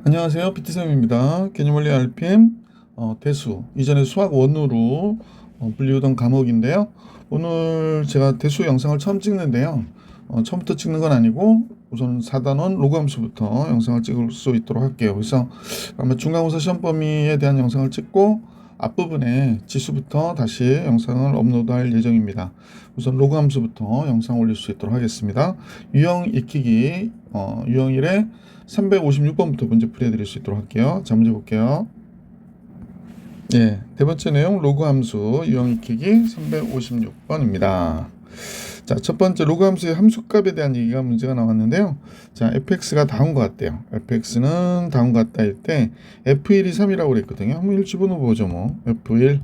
안녕하세요. PT쌤입니다. 개념원리 RPM 대수, 이전에 수학 원으로 불리우던 과목인데요. 오늘 제가 대수 영상을 처음 찍는데요. 처음부터 찍는 건 아니고 우선 4단원 로그 함수부터 영상을 찍을 수 있도록 할게요. 그래서 아마 중간고사 시험 범위에 대한 영상을 찍고 앞부분에 지수부터 다시 영상을 업로드할 예정입니다. 우선 로그 함수부터 영상 올릴 수 있도록 하겠습니다. 유형 익히기 유형 1에 356번부터 문제 풀이해드릴 수 있도록 할게요. 자, 문제 볼게요. 네 번째 내용 로그 함수 유형 익히기 356번입니다. 자, 첫 번째 로그 함수의 함수값에 대한 얘기가 문제가 나왔는데요. 자, fx가 다음과 같대요. fx는 다음과 같다 할 때 f1이 3이라고 그랬거든요. 한번 1 집어넣어 보죠. 뭐 f1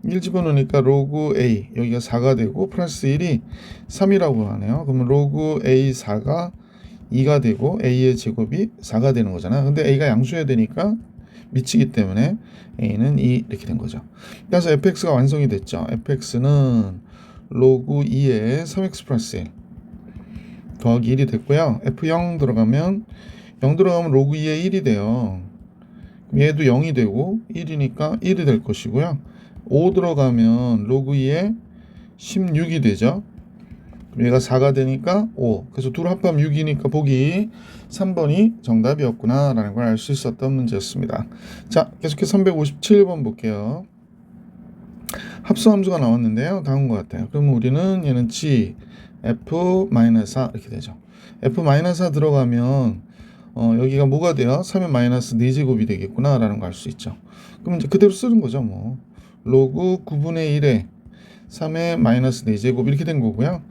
1 집어넣으니까 로그 a 여기가 4가 되고 플러스 1이 3이라고 하네요. 그러면 로그 a 4가 2가 되고 a의 제곱이 4가 되는 거잖아. 근데 a가 양수해야 되니까 미치기 때문에 a는 2 이렇게 된 거죠. 그래서 fx가 완성이 됐죠. fx는 로그 2에 3x 플러스 1 더하기 1이 됐고요. f0 들어가면 0 들어가면 로그 2에 1이 돼요. 얘도 0이 되고 1이니까 1이 될 것이고요. 5 들어가면 로그 2에 16이 되죠. 얘가 4가 되니까 5. 그래서 둘 합하면 6이니까 보기 3번이 정답이었구나 라는 걸 알 수 있었던 문제였습니다. 자, 계속해서 357번 볼게요. 합수함수가 나왔는데요. 다음과 같아요. 그러면 우리는 얘는 g f-4 이렇게 되죠. f-4 들어가면 여기가 뭐가 돼요? 3의 마이너스 4제곱이 되겠구나 라는 걸 알 수 있죠. 그럼 이제 그대로 쓰는 거죠. 뭐 로그 9분의 1에 3의 마이너스 4제곱 이렇게 된 거고요.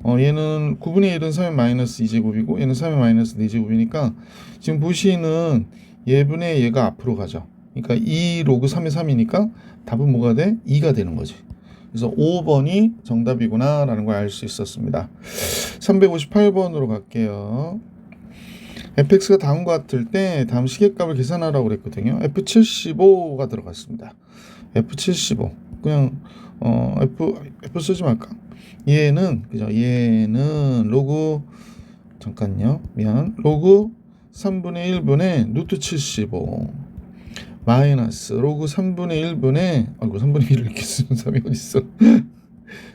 얘는 9분의 1은 3의 마이너스 2제곱이고 얘는 3의 마이너스 4제곱이니까 지금 보시는 얘분의 얘가 앞으로 가죠. 그러니까 2 로그 3의 3이니까 답은 뭐가 돼? 2가 되는 거지. 그래서 5번이 정답이구나 라는 걸 알 수 있었습니다. 358번으로 갈게요. fx가 다음과 같을 때 다음 시계값을 계산하라고 그랬거든요. f75가 들어갔습니다. f75 그냥 f 쓰지 말까? 얘는 그죠? 얘는 로그 잠깐요. 로그 3분의 1분의 루트 75 마이너스 로그 3분의 1분의 아이고 3분의 1을 이렇게 쓰는 사람이 어딨어?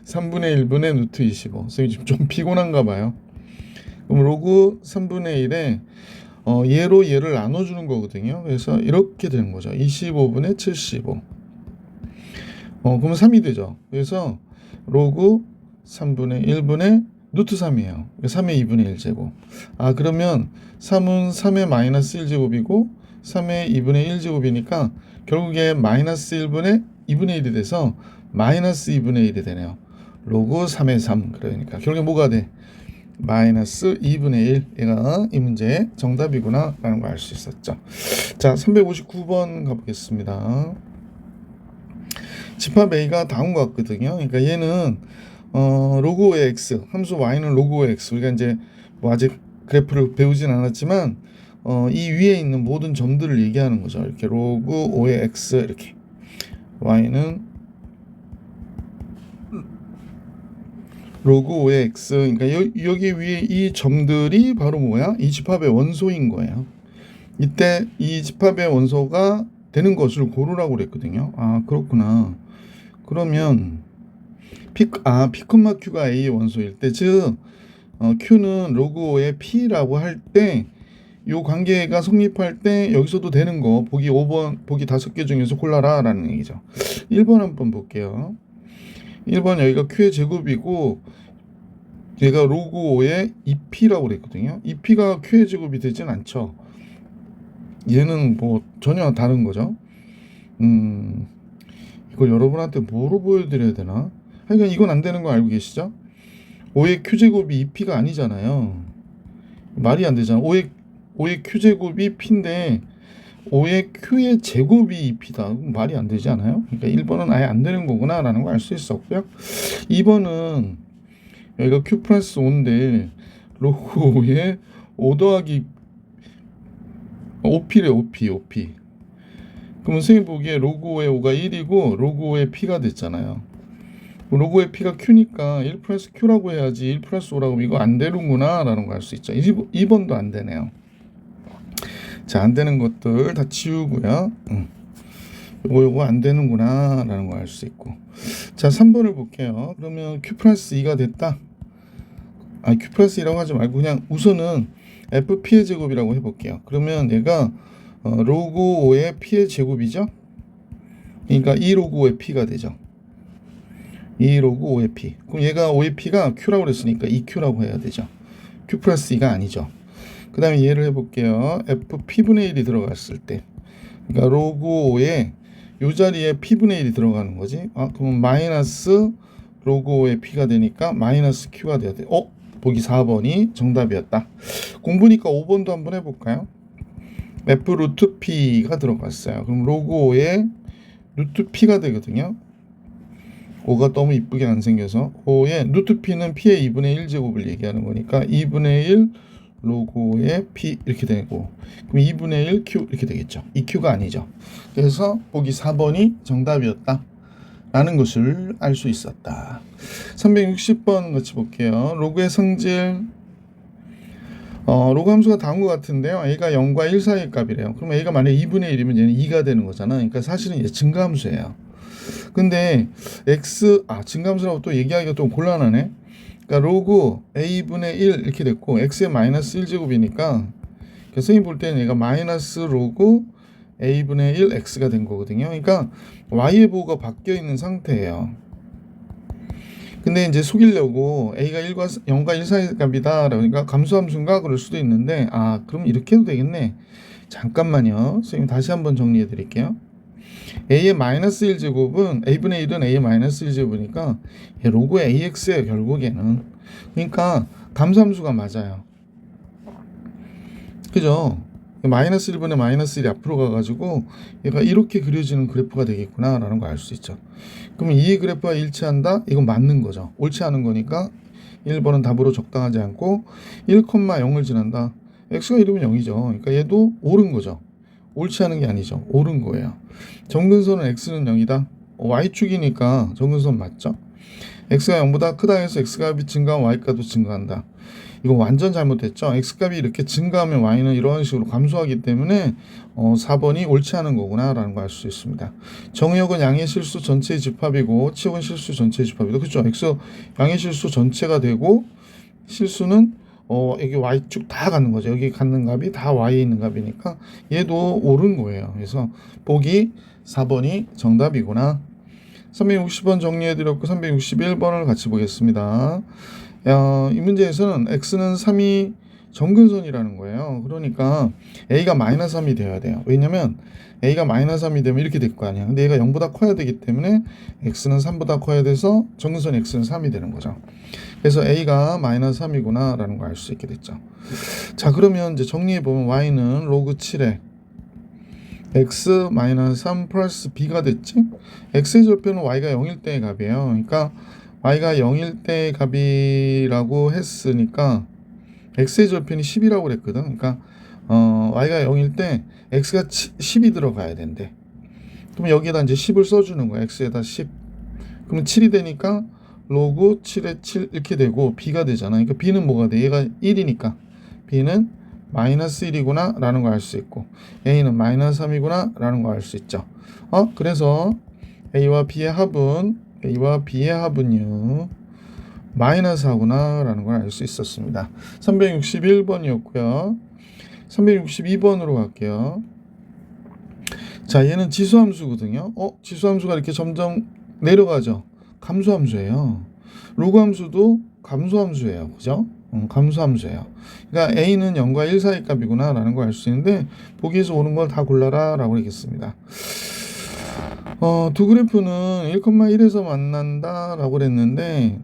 3분의 1분의 루트 25. 선생님 지금 좀 피곤한가 봐요. 그럼 로그 3분의 1에 얘로 얘를 나눠주는 거거든요. 그래서 이렇게 되는 거죠. 25분의 75. 그러면 3이 되죠. 그래서 로그 3분의 1분의 루트 3이에요. 3의 2분의 1제곱. 그러면 3은 3의 마이너스 1제곱이고 3의 2분의 1제곱이니까 결국에 마이너스 1분의 2분의 1이 돼서 마이너스 2분의 1이 되네요. 로그 3의 3. 그러니까 결국에 뭐가 돼? 마이너스 2분의 1. 얘가 이 문제의 정답이구나 라는 걸 알 수 있었죠. 자, 359번 가보겠습니다. 집합 A가 다음과 같거든요. 그러니까 얘는 로그 5의 x, 함수 y는 로그 5의 x. 우리가 이제 뭐 아직 그래프를 배우진 않았지만 이 위에 있는 모든 점들을 얘기하는 거죠. 이렇게 로그 5의 x 이렇게 y는 로그 5의 x. 그러니까 여기 위에 이 점들이 바로 뭐야? 이 집합의 원소인 거예요. 이때 이 집합의 원소가 되는 것을 고르라고 그랬거든요. 그렇구나. 그러면 P, Q가 A의 원소일 때, 즉 Q는 로그 5의 P라고 할 때 이 관계가 성립할 때 여기서도 되는 거 보기 5번, 보기 5개 중에서 골라라 라는 얘기죠. 1번 한번 볼게요. 1번 여기가 Q의 제곱이고 얘가 로그 5의 2P라고 그랬거든요. 2P가 Q의 제곱이 되진 않죠. 얘는 뭐 전혀 다른 거죠. 이걸 여러분한테 뭐로 보여드려야 되나? 하여간 이건 안 되는 거 알고 계시죠? 5의 Q제곱이 2P가 아니잖아요. 말이 안 되잖아. 5의 Q제곱이 P인데 5의 Q의 제곱이 2P다. 말이 안 되지 않아요? 그러니까 1번은 아예 안 되는 거구나 라는 걸 알 수 있었고요. 2번은 여기가 Q 플러스 5인데 로그 5의 5 더하기 5P래 5P. 그러면 선생님 보기에 로그 5의 5가 1이고 로그 5의 P가 됐잖아요. 로그의 P가 Q니까 1 플러스 Q라고 해야지 1 플러스 5라고 하면 이거 안 되는구나 라는 걸 알 수 있죠. 2번도 안 되네요. 자, 안 되는 것들 다 지우고요. 요거 안 되는구나 라는 걸 알 수 있고. 자, 3번을 볼게요. 그러면 q 플러스 2가 됐다. q 플러스 2라고 하지 말고 그냥 우선은 fp의 제곱이라고 해볼게요. 그러면 얘가 로그 5의 p의 제곱이죠. 그러니까 2 로그 5의 p가 되죠. 2 로그 5의 p. 그럼 얘가 5의 p가 q라고 그랬으니까 2q라고 해야 되죠. q 플러스 2가 아니죠. 그 다음에 얘를 해볼게요. fp분의 1이 들어갔을 때, 그러니까 로그 5에 요 자리에 p분의 1이 들어가는 거지. 그러면 마이너스 로그 5의 p가 되니까 마이너스 q가 돼야 돼. 보기 4번이 정답이었다. 공부니까 5번도 한번 해볼까요? f 루트 p가 들어갔어요. 그럼 로그 5에 루트 p가 되거든요. 5가 너무 이쁘게 안 생겨서 5에 루트 p는 p의 2분의 1제곱을 얘기하는 거니까 2분의 1 로그 5의 p 이렇게 되고, 그럼 2분의 1 q 이렇게 되겠죠. 이 q가 아니죠. 그래서 보기 4번이 정답이었다 라는 것을 알 수 있었다. 360번 같이 볼게요. 로그의 성질, 로그 함수가 다운 것 같은데요. a가 0과 1 사이의 값이래요. 그럼 a가 만약에 2분의 1이면 얘는 2가 되는 거잖아. 그러니까 사실은 이제 증가함수예요. 근데 증가함수라고 또 얘기하기가 좀 곤란하네. 그러니까 로그 a분의 1 이렇게 됐고 x의 마이너스 1제곱이니까 선생님 볼 때는 얘가 마이너스 로그 a분의 1 x가 된 거거든요. 그러니까 y의 보호가 바뀌어 있는 상태예요. 근데 이제 속이려고 a가 0과 1 사이 값이다 그러니까 감수함수인가 그럴 수도 있는데, 그럼 이렇게 해도 되겠네. 잠깐만요. 선생님 다시 한번 정리해 드릴게요. a의 마이너스 1제곱은 a분의 1은 a의 마이너스 1제곱이니까 로그 ax예요 결국에는. 그러니까 감수함수가 맞아요. 그죠? 마이너스 1분의 마이너스 1이 앞으로 가가지고 얘가 이렇게 그려지는 그래프가 되겠구나 라는 걸 알 수 있죠. 그러면 이 그래프와 일치한다? 이건 맞는 거죠. 옳지 않은 거니까 1번은 답으로 적당하지 않고 1,0을 지난다. x가 이러면 0이죠. 그러니까 얘도 옳은 거죠. 옳지 않은 게 아니죠. 옳은 거예요. 정근선은 x는 0이다. y축이니까 정근선 맞죠? x가 0보다 크다 해서 x값이 증가하면 y값도 증가한다. 이거 완전 잘못됐죠. x값이 이렇게 증가하면 y는 이런 식으로 감소하기 때문에 4번이 옳지 않은 거구나 라는 걸 알 수 있습니다. 정의역은 양의 실수 전체의 집합이고 치역은 실수 전체의 집합이다. 그렇죠? x 양의 실수 전체가 되고 실수는 여기 y축 다 갖는 거죠. 여기 갖는 값이 다 y에 있는 값이니까 얘도 옳은 거예요. 그래서 보기 4번이 정답이구나. 360번 정리해드렸고 361번을 같이 보겠습니다. 이 문제에서는 x는 3이 정근선이라는 거예요. 그러니까 a가 마이너스 3이 되어야 돼요. 왜냐면 a가 마이너스 3이 되면 이렇게 될 거 아니야. 근데 얘가 0보다 커야 되기 때문에 x는 3보다 커야 돼서 정근선 x는 3이 되는 거죠. 그래서 a가 마이너스 3이구나 라는 걸 알 수 있게 됐죠. 자, 그러면 이제 정리해보면 y는 로그 7에 x 마이너스 3 플러스 b가 됐지? x의 절편은 y가 0일 때의 값이에요. 그러니까 y가 0일 때의 값이라고 했으니까 x의 절편이 10이라고 그랬거든. 그러니까 y가 0일 때 x가 10이 들어가야 된대. 그럼 여기에다 이제 10을 써주는 거야. x에다 10. 그러면 7이 되니까 로그 7에 7 이렇게 되고 b가 되잖아. 그러니까 b는 뭐가 돼? 얘가 1이니까 b는 마이너스 1이구나 라는 걸 알 수 있고 a는 마이너스 3이구나 라는 걸 알 수 있죠. 그래서 a와 b의 합은요 마이너스 4구나 라는 걸 알 수 있었습니다. 361번이었고요 362번으로 갈게요. 자, 얘는 지수함수거든요. 지수함수가 이렇게 점점 내려가죠. 감소함수예요. 로그 함수도 감소함수예요. 그죠? 감소함수예요. 그러니까 a는 0과 1 사이 값이구나 라는 걸 알 수 있는데 보기에서 오는 걸 다 골라라 라고 하겠습니다. 두 그래프는 1,1에서 만난다 라고 그랬는데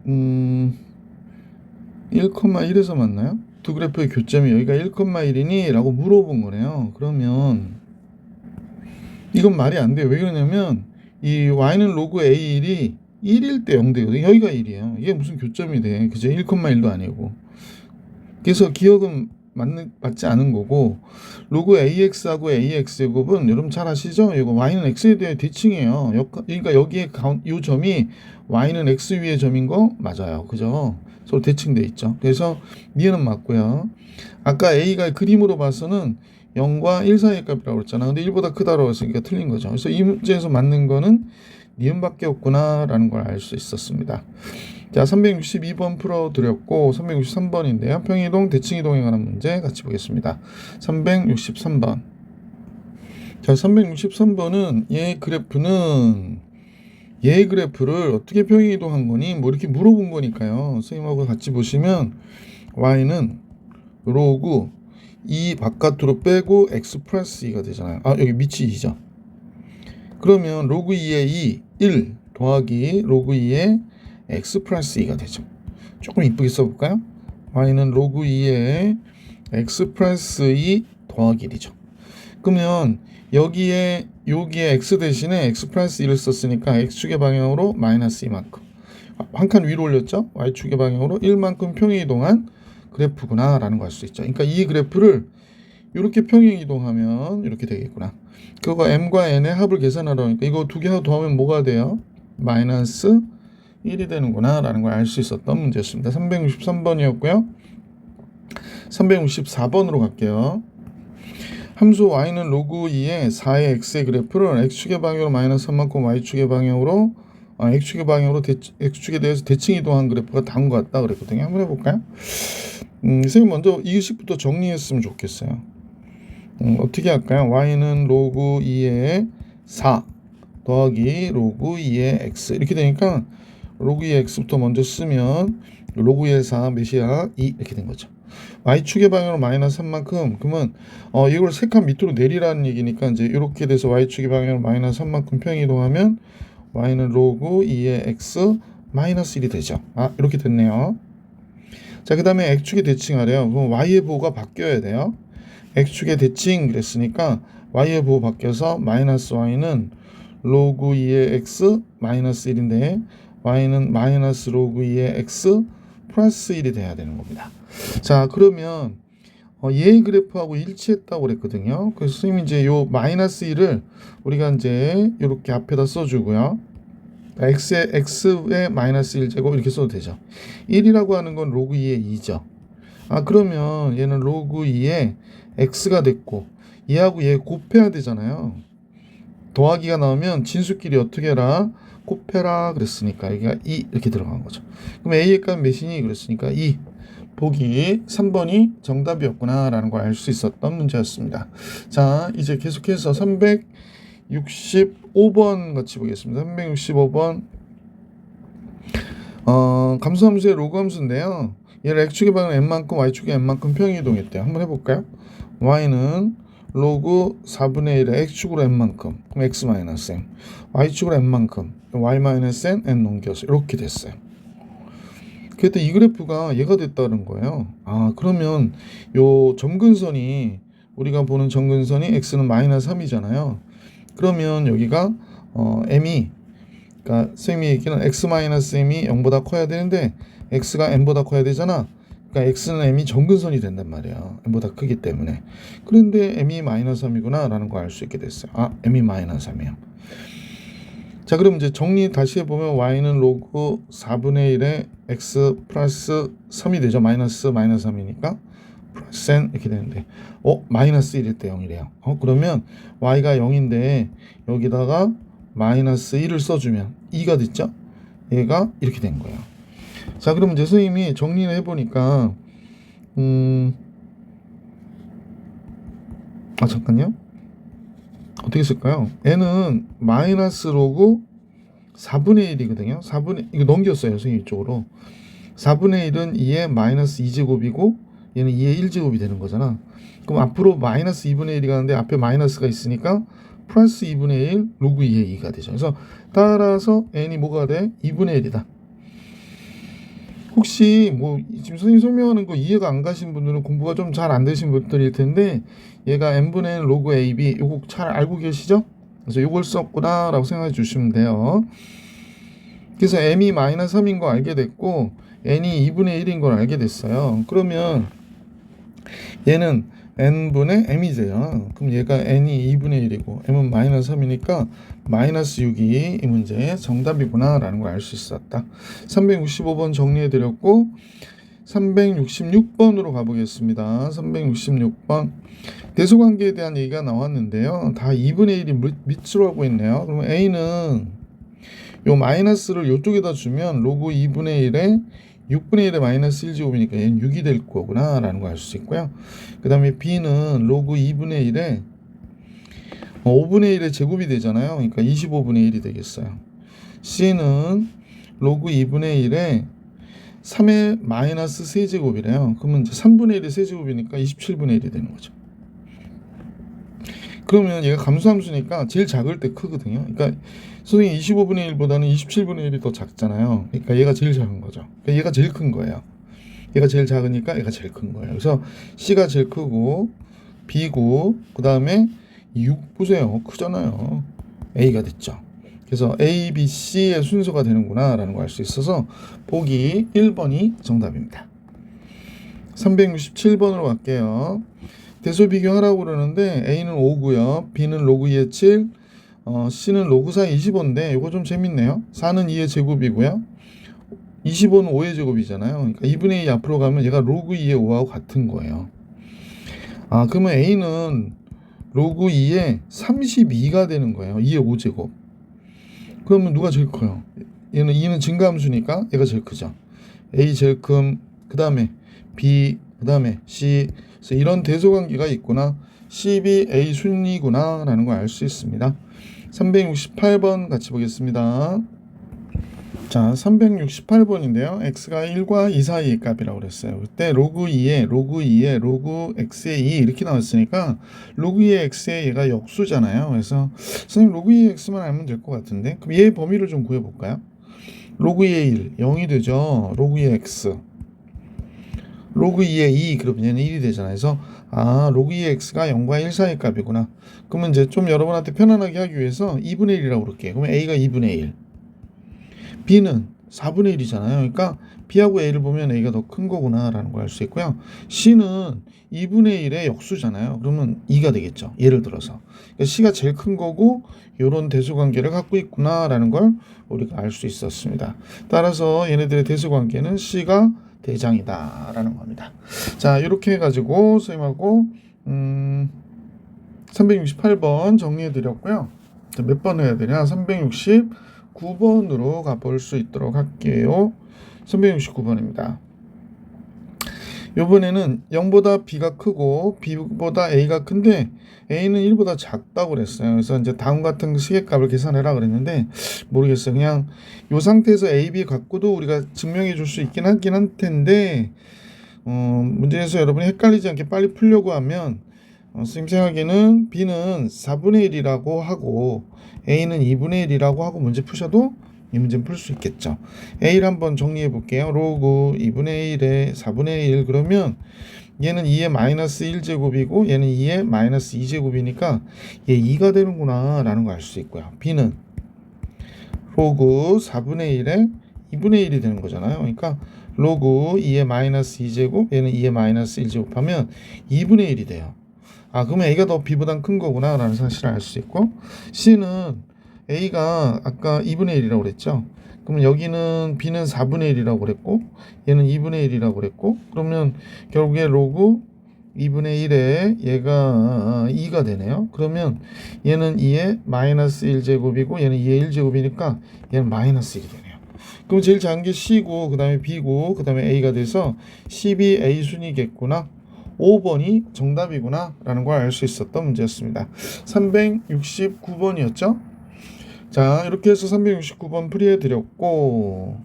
1,1에서 만나요? 두 그래프의 교점이 여기가 1,1이니? 라고 물어본 거네요. 그러면 이건 말이 안 돼요. 왜 그러냐면 이 y는 로그 a1이 1일 때 0 되거든요. 여기가 1이에요. 이게 무슨 교점이 돼. 그죠? 1,1도 아니고. 그래서 기억은 맞지 않은 거고, 로그 ax하고 ax제곱은 여러분 잘 아시죠? 이거 y는 x에 대해 대칭이에요. 그러니까 여기에 이 점이 y는 x 위의 점인 거 맞아요. 그죠? 서로 대칭돼 있죠. 그래서 니은은 맞고요. 아까 a가 그림으로 봐서는 0과 1 사이의 값이라고 그랬잖아. 근데 1보다 크다라고 했으니까 틀린 거죠. 그래서 이 문제에서 맞는 거는 니은밖에 없구나라는 걸 알 수 있었습니다. 자, 362번 풀어드렸고 363번인데요. 평이동, 대칭이동에 관한 문제 같이 보겠습니다. 363번. 자, 363번은 얘 그래프를 어떻게 평이동한 거니? 뭐 이렇게 물어본 거니까요. 선생님하고 같이 보시면 y는 로그 2 바깥으로 빼고 x 플러스 2가 되잖아요. 아, 여기 밑이 2죠. 그러면 로그 2의 1 더하기 로그 2의 x 플러스 2가 되죠. 조금 이쁘게 써볼까요? y는 로그 2의 x 플러스 2 더하기 1이죠. 그러면 여기에 x 대신에 x 플러스 2를 썼으니까 x축의 방향으로 마이너스 2만큼 한 칸 위로 올렸죠. y축의 방향으로 1만큼 평행이동한 그래프구나 라는 걸 알 수 있죠. 그러니까 이 그래프를 이렇게 평행이동하면 이렇게 되겠구나. 그거 m과 n의 합을 계산하라니까 이거 두 개 더하면 뭐가 돼요? 마이너스 1이 되는구나 라는 걸 알 수 있었던 문제였습니다. 363번이었고요. 364번으로 갈게요. 함수 y는 로그 2의 4의 x의 그래프를 x축의 방향으로 마이너스 3만큼 y축의 방향으로 x축에 대해서 대칭 이동한 그래프가 다음과 같다 그랬거든요. 한번 해볼까요? 선생님 먼저 이 식부터 정리했으면 좋겠어요. 어떻게 할까요? y는 로그 2의 4 더하기 로그 2의 x 이렇게 되니까 로그 2의 x부터 먼저 쓰면 로그 2의 4 몇이야? 2 이렇게 된 거죠. y축의 방향으로 마이너스 3만큼 그러면 이걸 3칸 밑으로 내리라는 얘기니까 이제 이렇게 돼서 y축의 방향으로 마이너스 3만큼 평이동하면 y는 로그 2의 x 마이너스 1이 되죠. 아, 이렇게 됐네요. 자, 그 다음에 x축의 대칭하래요. 그럼 y의 부호가 바뀌어야 돼요. x축의 대칭 그랬으니까 y의 부호 바뀌어서 마이너스 y는 로그 2의 x 마이너스 1인데 y는 마이너스 로그 2의 x 플러스 1이 돼야 되는 겁니다. 자, 그러면 얘의 그래프하고 일치했다고 그랬거든요. 그래서 선생님이 이제 요 마이너스 1을 우리가 이제 이렇게 앞에다 써주고요. x의 마이너스 1제곱 이렇게 써도 되죠. 1이라고 하는 건 로그 2의 2죠. 아, 그러면 얘는 로그 2의 x가 됐고 얘하고 얘 곱해야 되잖아요. 더하기가 나오면 진수끼리 어떻게 해라? 곱해라 그랬으니까 여기가 2 이렇게 들어간 거죠. 그럼 a의 값 몇이니? 그랬으니까 2. 보기 3번이 정답이었구나 라는 걸 알 수 있었던 문제였습니다. 자, 이제 계속해서 365번 같이 보겠습니다. 365번 감소함수의 로그 함수인데요. 얘를 x축의 방향 n만큼 y축의 n만큼 평이동했대요. 한번 해볼까요? y는 로그 4분의 1의 x축으로 n만큼 그럼 x-m y축으로 n만큼 y-n n 넘겨서 이렇게 됐어요. 그때 이 그래프가 얘가 됐다는 거예요. 아, 그러면 요 점근선이 우리가 보는 점근선이 x는 마이너스 3이잖아요. 그러면 여기가 m이 그러니까 쌤이 얘기는 x-m이 0보다 커야 되는데 x가 n보다 커야 되잖아. 그러니까 x는 m이 점근선이 된단 말이야. m보다 크기 때문에. 그런데 m이 마이너스 3이구나 라는 거 알 수 있게 됐어요. 아, m이 마이너스 3이야. 자, 그럼 이제 정리 다시 해보면 y는 로그 4분의 1의 x 플러스 3이 되죠. 마이너스 3이니까 플러스 n 이렇게 되는데 마이너스 1일 때 0이래요. 그러면 y가 0인데 여기다가 마이너스 1을 써주면 2가 됐죠. 얘가 이렇게 된 거예요. 자, 그럼 이제 선생님이 정리를 해보니까 잠깐요. 어떻게 쓸까요? n은 마이너스 로그 4분의 1이거든요. 이거 넘겼어요. 선생님 이쪽으로. 4분의 1은 2의 마이너스 2제곱이고 얘는 2의 1제곱이 되는 거잖아. 그럼 앞으로 마이너스 2분의 1이 가는데 앞에 마이너스가 있으니까 플러스 2분의 1 로그 2의 2가 되죠. 그래서 따라서 n이 뭐가 돼? 2분의 1이다. 혹시 뭐 지금 선생님 설명하는 거 이해가 안 가신 분들은 공부가 좀 잘 안 되신 분들일 텐데 얘가 n분의 n 로그 ab 요거 잘 알고 계시죠? 그래서 요걸 썼구나 라고 생각해 주시면 돼요. 그래서 m이 마이너스 3인 거 알게 됐고 n이 2분의 1인 걸 알게 됐어요. 그러면 얘는 n분의 m이죠. 그럼 얘가 n이 2분의 1이고 m은 마이너스 3이니까 마이너스 6이 이 문제의 정답이구나 라는 걸 알 수 있었다. 365번 정리해 드렸고 366번으로 가보겠습니다. 366번. 대소관계에 대한 얘기가 나왔는데요. 다 2분의 1이 밑으로 하고 있네요. 그러면 A는 요 마이너스를 요쪽에다 주면 로그 2분의 1에 6분의 1에 마이너스 1제곱이니까 얘는 6이 될 거구나 라는 거 알 수 있고요. 그 다음에 B는 로그 2분의 1에 5분의 1의 제곱이 되잖아요. 그러니까 25분의 1이 되겠어요. C는 로그 2분의 1에 3의 마이너스 3제곱이래요. 그러면 이제 3분의 1의 세제곱이니까 27분의 1이 되는 거죠. 그러면 얘가 감수함수니까 제일 작을 때 크거든요. 그러니까 선생님 25분의 1보다는 27분의 1이 더 작잖아요. 그러니까 얘가 제일 작은 거죠. 그러니까 얘가 제일 큰 거예요. 얘가 제일 작으니까 얘가 제일 큰 거예요. 그래서 C가 제일 크고 B고 그 다음에 6 보세요. 크잖아요. A가 됐죠. 그래서 A, B, C의 순서가 되는구나 라는 걸 알 수 있어서 보기 1번이 정답입니다. 367번으로 갈게요. 대소 비교하라고 그러는데 A는 5고요. B는 로그 2의 7, C는 로그 4의 25인데 이거 좀 재밌네요. 4는 2의 제곱이고요. 25는 5의 제곱이잖아요. 그러니까 2분의 2 앞으로 가면 얘가 로그 2의 5하고 같은 거예요. 그러면 A는 로그 2의 32가 되는 거예요. 2의 5제곱. 그러면 누가 제일 커요? 얘는 2는 증가함수니까 얘가 제일 크죠. A 제일 큰, 그 다음에 B, 그 다음에 C. 그래서 이런 대소관계가 있구나. CB A 순이구나 라는 걸 알 수 있습니다. 368번 같이 보겠습니다. 자, 368번인데요. x가 1과 2 사이의 값이라고 그랬어요. 그때 로그 2에 로그 x의 2 이렇게 나왔으니까 로그 2의 x의 얘가 역수잖아요. 그래서 선생님 로그 2의 x만 알면 될 것 같은데 그럼 얘의 범위를 좀 구해볼까요? 로그 2의 1, 0이 되죠. 로그 2의 x 로그 2의 2 그러면 얘는 1이 되잖아요. 그래서 로그 2의 x가 0과 1 사이의 값이구나. 그러면 이제 좀 여러분한테 편안하게 하기 위해서 2분의 1이라고 그럴게요. 그러면 a가 2분의 1, B는 4분의 1이잖아요. 그러니까 B하고 A를 보면 A가 더 큰 거구나 라는 걸 알 수 있고요. C는 2분의 1의 역수잖아요. 그러면 2가 되겠죠. 예를 들어서. 그러니까 C가 제일 큰 거고 이런 대수관계를 갖고 있구나 라는 걸 우리가 알 수 있었습니다. 따라서 얘네들의 대수관계는 C가 대장이다 라는 겁니다. 자, 이렇게 해가지고 선생님하고 368번 정리해 드렸고요. 몇 번 해야 되냐? 369번으로 가볼 수 있도록 할게요. 369번입니다. 이번에는 0보다 B가 크고 B보다 A가 큰데 A는 1보다 작다고 그랬어요. 그래서 이제 다음 같은 시계값을 계산해라 그랬는데 모르겠어요. 그냥 이 상태에서 A, B 갖고도 우리가 증명해 줄 수 있긴 하긴 할 텐데 문제에서 여러분이 헷갈리지 않게 빨리 풀려고 하면 선생님 생각에는 B는 4분의 1이라고 하고 A는 2분의 1이라고 하고 문제 푸셔도 이 문제는 풀 수 있겠죠. A를 한번 정리해 볼게요. 로그 2분의 1에 4분의 1 그러면 얘는 2의 마이너스 1제곱이고 얘는 2의 마이너스 2제곱이니까 얘 2가 되는구나 라는 걸 알 수 있고요. B는 로그 4분의 1에 2분의 1이 되는 거잖아요. 그러니까 로그 2의 마이너스 2제곱 얘는 2의 마이너스 1제곱 하면 2분의 1이 돼요. 그러면 A가 더 B보다 큰 거구나 라는 사실을 알 수 있고 C는 A가 아까 2분의 1이라고 그랬죠. 그러면 여기는 B는 4분의 1이라고 그랬고 얘는 2분의 1이라고 그랬고 그러면 결국에 로그 2분의 1에 얘가 2가 되네요. 그러면 얘는 2의 마이너스 1제곱이고 얘는 2의 1제곱이니까 얘는 마이너스 1이 되네요. 그럼 제일 작은 게 C고 그 다음에 B고 그 다음에 A가 돼서 CB A 순이겠구나. 5번이 정답이구나 라는 걸 알 수 있었던 문제였습니다. 369번이었죠. 자, 이렇게 해서 369번 풀이해 드렸고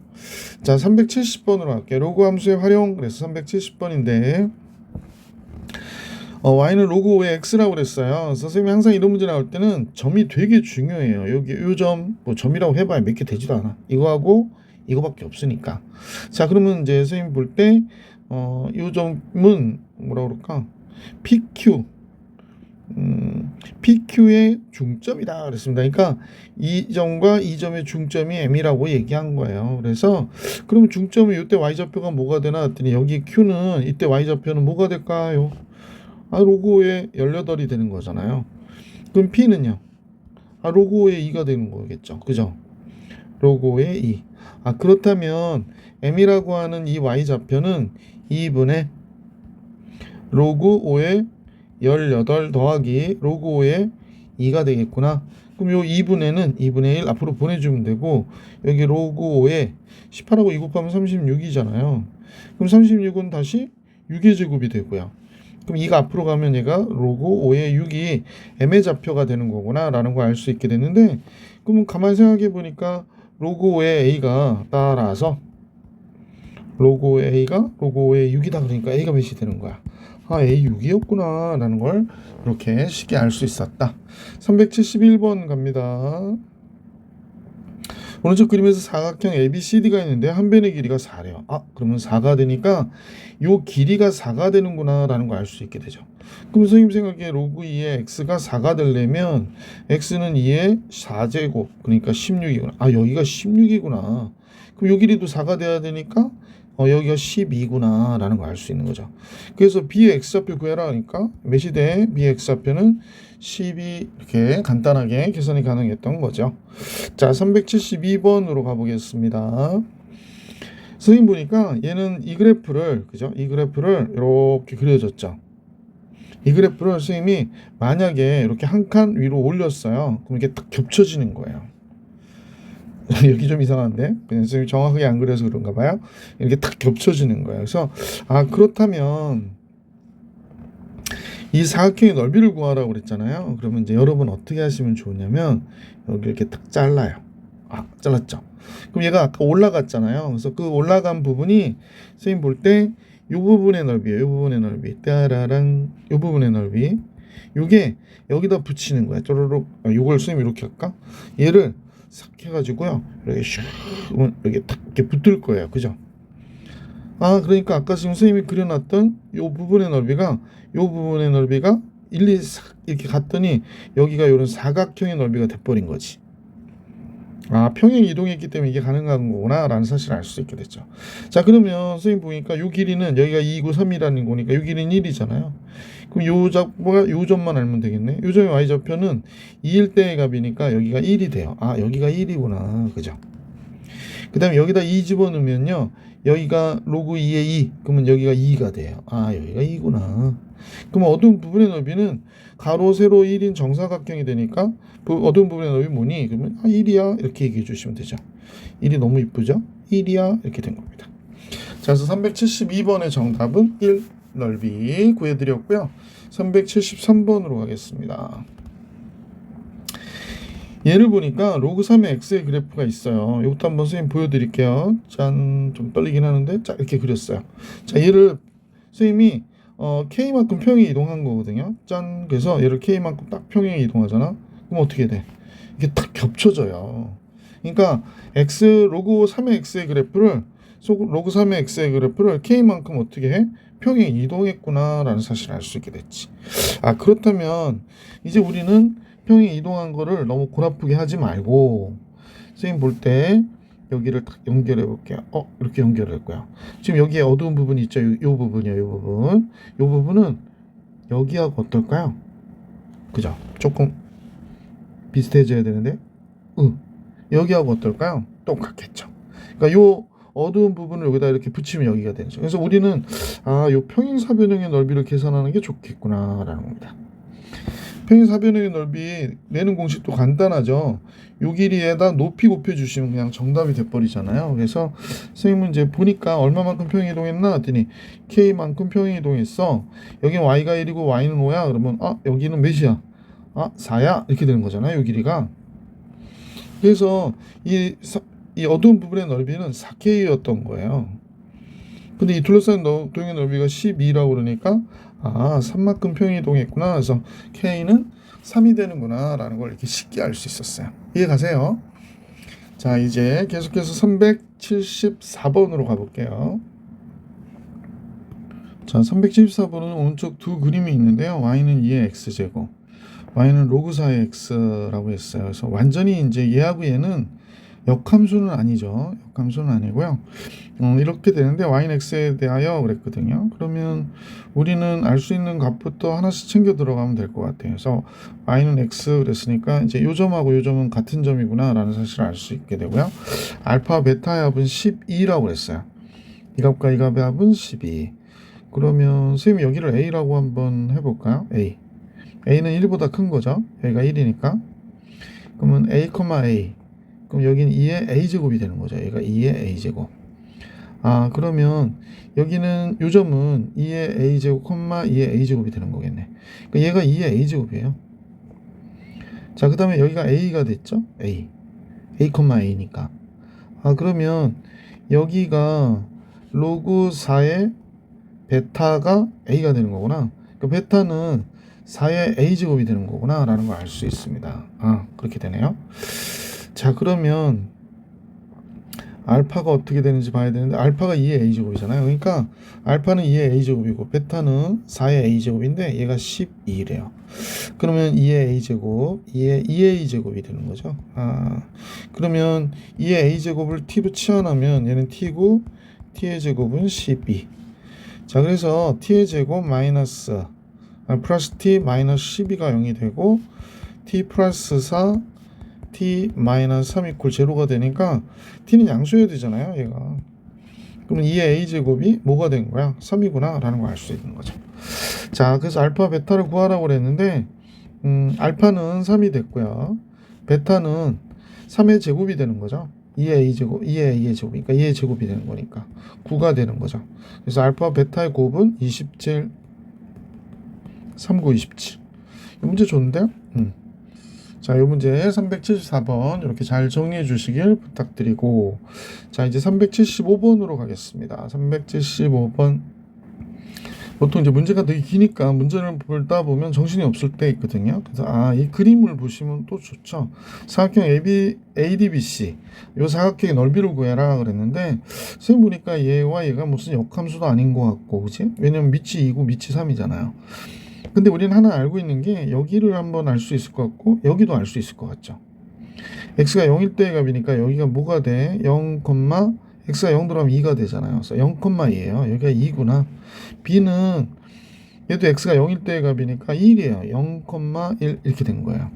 자 370번으로 갈게요. 로그 함수의 활용. 그래서 370번인데 y는 로그 5의 x라고 그랬어요. 선생님이 항상 이런 문제 나올 때는 점이 되게 중요해요. 여기 요 점, 뭐 점이라고 해봐야 몇 개 되지도 않아. 이거하고 이거밖에 없으니까. 자, 그러면 이제 선생님 볼 때 요 점은 뭐라 그럴까? PQ PQ의 중점이다 그랬습니다. 그러니까 이 점과 이 점의 중점이 M이라고 얘기한 거예요. 그래서 그러면 중점은 이때 Y좌표가 뭐가 되나 했더니 여기 Q는 이때 Y좌표는 뭐가 될까요? 로그 5의 18이 되는 거잖아요. 그럼 P는요? 로그 5의 2가 되는 거겠죠. 그죠? 로그 5의 2. 아, 그렇다면 m이라고 하는 이 y좌표는 2분의 로그 5의 18 더하기 로그 5의 2가 되겠구나. 그럼 요 2분의는 2분의 1 앞으로 보내주면 되고, 여기 로그 5에 18하고 2 곱하면 36이잖아요. 그럼 36은 다시 6의 제곱이 되고요. 그럼 2가 앞으로 가면 얘가 로그 5의 6이 m의 좌표가 되는 거구나 라는 걸 알 수 있게 됐는데, 그러면 가만히 생각해 보니까 로그 5의 a가 따라서 로그 5의 a가 로그 5의 6이다. 그러니까 a가 몇이 되는 거야? 아, a 6이었구나 라는 걸 이렇게 쉽게 알 수 있었다. 371번 갑니다. 오른쪽 그림에서 사각형 ABCD가 있는데 한 변의 길이가 4래요. 아, 그러면 4가 되니까 요 길이가 4가 되는구나 라는 걸 알 수 있게 되죠. 그럼 선생님 생각에 로그 2의 x가 4가 되려면 x는 2의 4제곱, 그러니까 16이구나. 아, 여기가 16이구나. 그럼 요 길이도 4가 돼야 되니까 여기가 12구나 라는 걸 알 수 있는 거죠. 그래서 B의 X좌표 구해라 하니까 몇이 돼? B의 X좌표는 12, 이렇게 간단하게 계산이 가능했던 거죠. 자, 372번으로 가보겠습니다. 선생님 보니까 얘는 이 그래프를, 그죠? 이 그래프를 이렇게 그려줬죠. 이 그래프를 선생님이 만약에 이렇게 한 칸 위로 올렸어요. 그럼 이게 딱 겹쳐지는 거예요. 여기 좀 이상한데? 그냥 선생님이 정확하게 안 그려서 그런가 봐요. 이렇게 딱 겹쳐지는 거예요. 그래서 아, 그렇다면 이 사각형의 넓이를 구하라고 그랬잖아요. 그러면 이제 여러분 어떻게 하시면 좋으냐면 여기 이렇게 딱 잘라요. 아, 잘랐죠. 그럼 얘가 아까 올라갔잖아요. 그래서 그 올라간 부분이 선생님 볼 때 이 부분의 넓이에요. 이 부분의 넓이. 따라랑 이 부분의 넓이. 요게 여기다 붙이는 거야. 쪼르륵. 요걸 선생님 이렇게 할까? 얘를 싹 해가지고요. 이렇게 슉 이렇게 딱 이렇게 붙을 거예요. 그죠? 아, 그러니까 아까 지금 선생님이 그려놨던 요 부분의 넓이가 1, 2, 싹 이렇게 갔더니 여기가 요런 사각형의 넓이가 돼버린 거지. 아, 평행 이동했기 때문에 이게 가능한 거구나 라는 사실을 알 수 있게 됐죠. 자, 그러면 선생님 보니까 요 길이는 여기가 2고 3이라는 거니까 요 길이는 1이잖아요. 그럼 요 점만 알면 되겠네. 요 점의 y좌표는 2일 때의 값이니까 여기가 1이 돼요. 아, 여기가 1이구나. 그죠? 그 다음에 여기다 2 집어넣으면요, 여기가 로그 2의 2, 그러면 여기가 2가 돼요. 아, 여기가 2구나. 그럼 어두운 부분의 넓이는 가로 세로 1인 정사각형이 되니까 어두운 부분의 넓이 뭐니? 그러면 1이야 이렇게 얘기해 주시면 되죠. 1이 너무 이쁘죠? 1이야 이렇게 된 겁니다. 자, 그래서 372번의 정답은 1 넓이 구해드렸고요. 373번으로 가겠습니다. 얘를 보니까 로그 3의 x의 그래프가 있어요. 이것도 한번 선생님 보여드릴게요. 짠, 좀 떨리긴 하는데, 자, 이렇게 그렸어요. 자, 얘를 선생님이 k만큼 평행 이동한 거거든요. 짠, 그래서 얘를 k만큼 딱 평행 이동하잖아. 그럼 어떻게 돼? 이게 딱 겹쳐져요. 그러니까 로그 3의 x의 그래프를 로그 3의 x의 그래프를 k만큼 어떻게 해? 평행 이동했구나라는 사실을 알 수 있게 됐지. 아, 그렇다면 이제 우리는 평행 이동한 거를 너무 골아프게 하지 말고 선생님 볼 때 여기를 딱 연결해 볼게요. 이렇게 연결할 거야. 지금 여기에 어두운 부분이 있죠. 요 부분이요. 요 부분. 요 부분은 여기하고 어떨까요? 그죠? 조금 비슷해져야 되는데 여기하고 어떨까요? 똑같겠죠. 그러니까 요 어두운 부분을 여기다 이렇게 붙이면 여기가 되죠. 그래서 우리는 요 평행사변형의 넓이를 계산하는 게 좋겠구나라는 겁니다. 평행사변형의 넓이 내는 공식도 간단하죠. 요 길이에다 높이 곱해주시면 그냥 정답이 돼버리잖아요. 그래서 선생님은 이제 보니까 얼마만큼 평행이동했나 했더니 K만큼 평행이동했어. 여기는 Y가 1이고 Y는 5야. 그러면 여기는 몇이야? 4야? 이렇게 되는 거잖아요. 요 길이가. 그래서 이 어두운 부분의 넓이는 4K였던 거예요. 근데 이 둘러싼 도형의 넓이가 12라고 그러니까 3만큼 평행이동했구나. 그래서 K는 3이 되는구나 라는 걸 이렇게 쉽게 알 수 있었어요. 이해 가세요? 자, 이제 계속해서 374번으로 가볼게요. 자, 374번은 오른쪽 두 그림이 있는데요. Y는 2의 X제곱, Y는 로그 4의 X라고 했어요. 그래서 완전히 이제 얘하고 얘는 역함수는 아니죠. 역함수는 아니고요. 이렇게 되는데 y는 x에 대하여 그랬거든요. 그러면 우리는 알 수 있는 값부터 하나씩 챙겨 들어가면 될 것 같아요. 그래서 y는 x 그랬으니까 이제 요 점하고 요 점은 같은 점이구나 라는 사실을 알 수 있게 되고요. 알파 베타의 합은 12라고 그랬어요. 이 값과 이 값의 합은 12. 그러면 선생님 여기를 a라고 한번 해볼까요? a는 1보다 큰 거죠. 여기가 1이니까. 그러면 a, a. 그럼 여기는 2의 a제곱이 되는 거죠. 얘가 2의 a제곱. 그러면 여기는 요 점은 2의 a제곱, 2의 a제곱이 되는 거겠네. 그러니까 얘가 2의 a제곱이에요. 자, 그 다음에 여기가 a가 됐죠? a, a니까. 그러면 여기가 로그 4의 베타가 a가 되는 거구나. 그러니까 베타는 4의 a제곱이 되는 거구나 라는 걸 알 수 있습니다. 그렇게 되네요. 자, 그러면 알파가 어떻게 되는지 봐야 되는데 알파가 2의 a제곱이잖아요. 그러니까 알파는 2의 a제곱이고 베타는 4의 a제곱인데 얘가 12래요. 그러면 2의 a제곱, 2의 2a제곱이 되는 거죠. 그러면 2의 a제곱을 t로 치환하면 얘는 t고 t의 제곱은 12. 자, 그래서 t의 제곱 마이너스 플러스 t 마이너스 12가 0이 되고 t 플러스 4 t 마이너스 3 이퀄 제로가 되니까 t는 양수여야 되잖아요. 얘가. 그러면 2의 a제곱이 뭐가 된 거야? 3이구나 라는 걸 알 수 있는 거죠. 자, 그래서 알파 베타를 구하라고 그랬는데 알파는 3이 됐고요. 베타는 3의 제곱이 되는 거죠. 2의 a제곱, 2의 a의 제곱, 그러니까 2의 제곱이 되는 거니까 9가 되는 거죠. 그래서 알파 베타의 곱은 27, 39, 27. 이 문제 좋은데요? 자, 이 문제 374번 이렇게 잘 정리해 주시길 부탁드리고, 자, 이제 375번으로 가겠습니다. 375번. 보통 이제 문제가 되게 기니까 문제를 보다 보면 정신이 없을 때 있거든요. 그래서 이 그림을 보시면 또 좋죠. 사각형 ADBC, 이 사각형의 넓이를 구해라 그랬는데 선생님 보니까 얘와 얘가 무슨 역함수도 아닌 것 같고, 그치? 왜냐면 밑이 2고 밑이 3이잖아요. 근데 우리는 하나 알고 있는 게 여기를 한번 알 수 있을 것 같고 여기도 알 수 있을 것 같죠. x가 0일 때의 값이니까 여기가 뭐가 돼? 0, x가 0 들어가면 2가 되잖아요. 그래서 0,2예요. 여기가 2구나. b는 얘도 x가 0일 때의 값이니까 1이에요. 0,1 이렇게 된 거예요.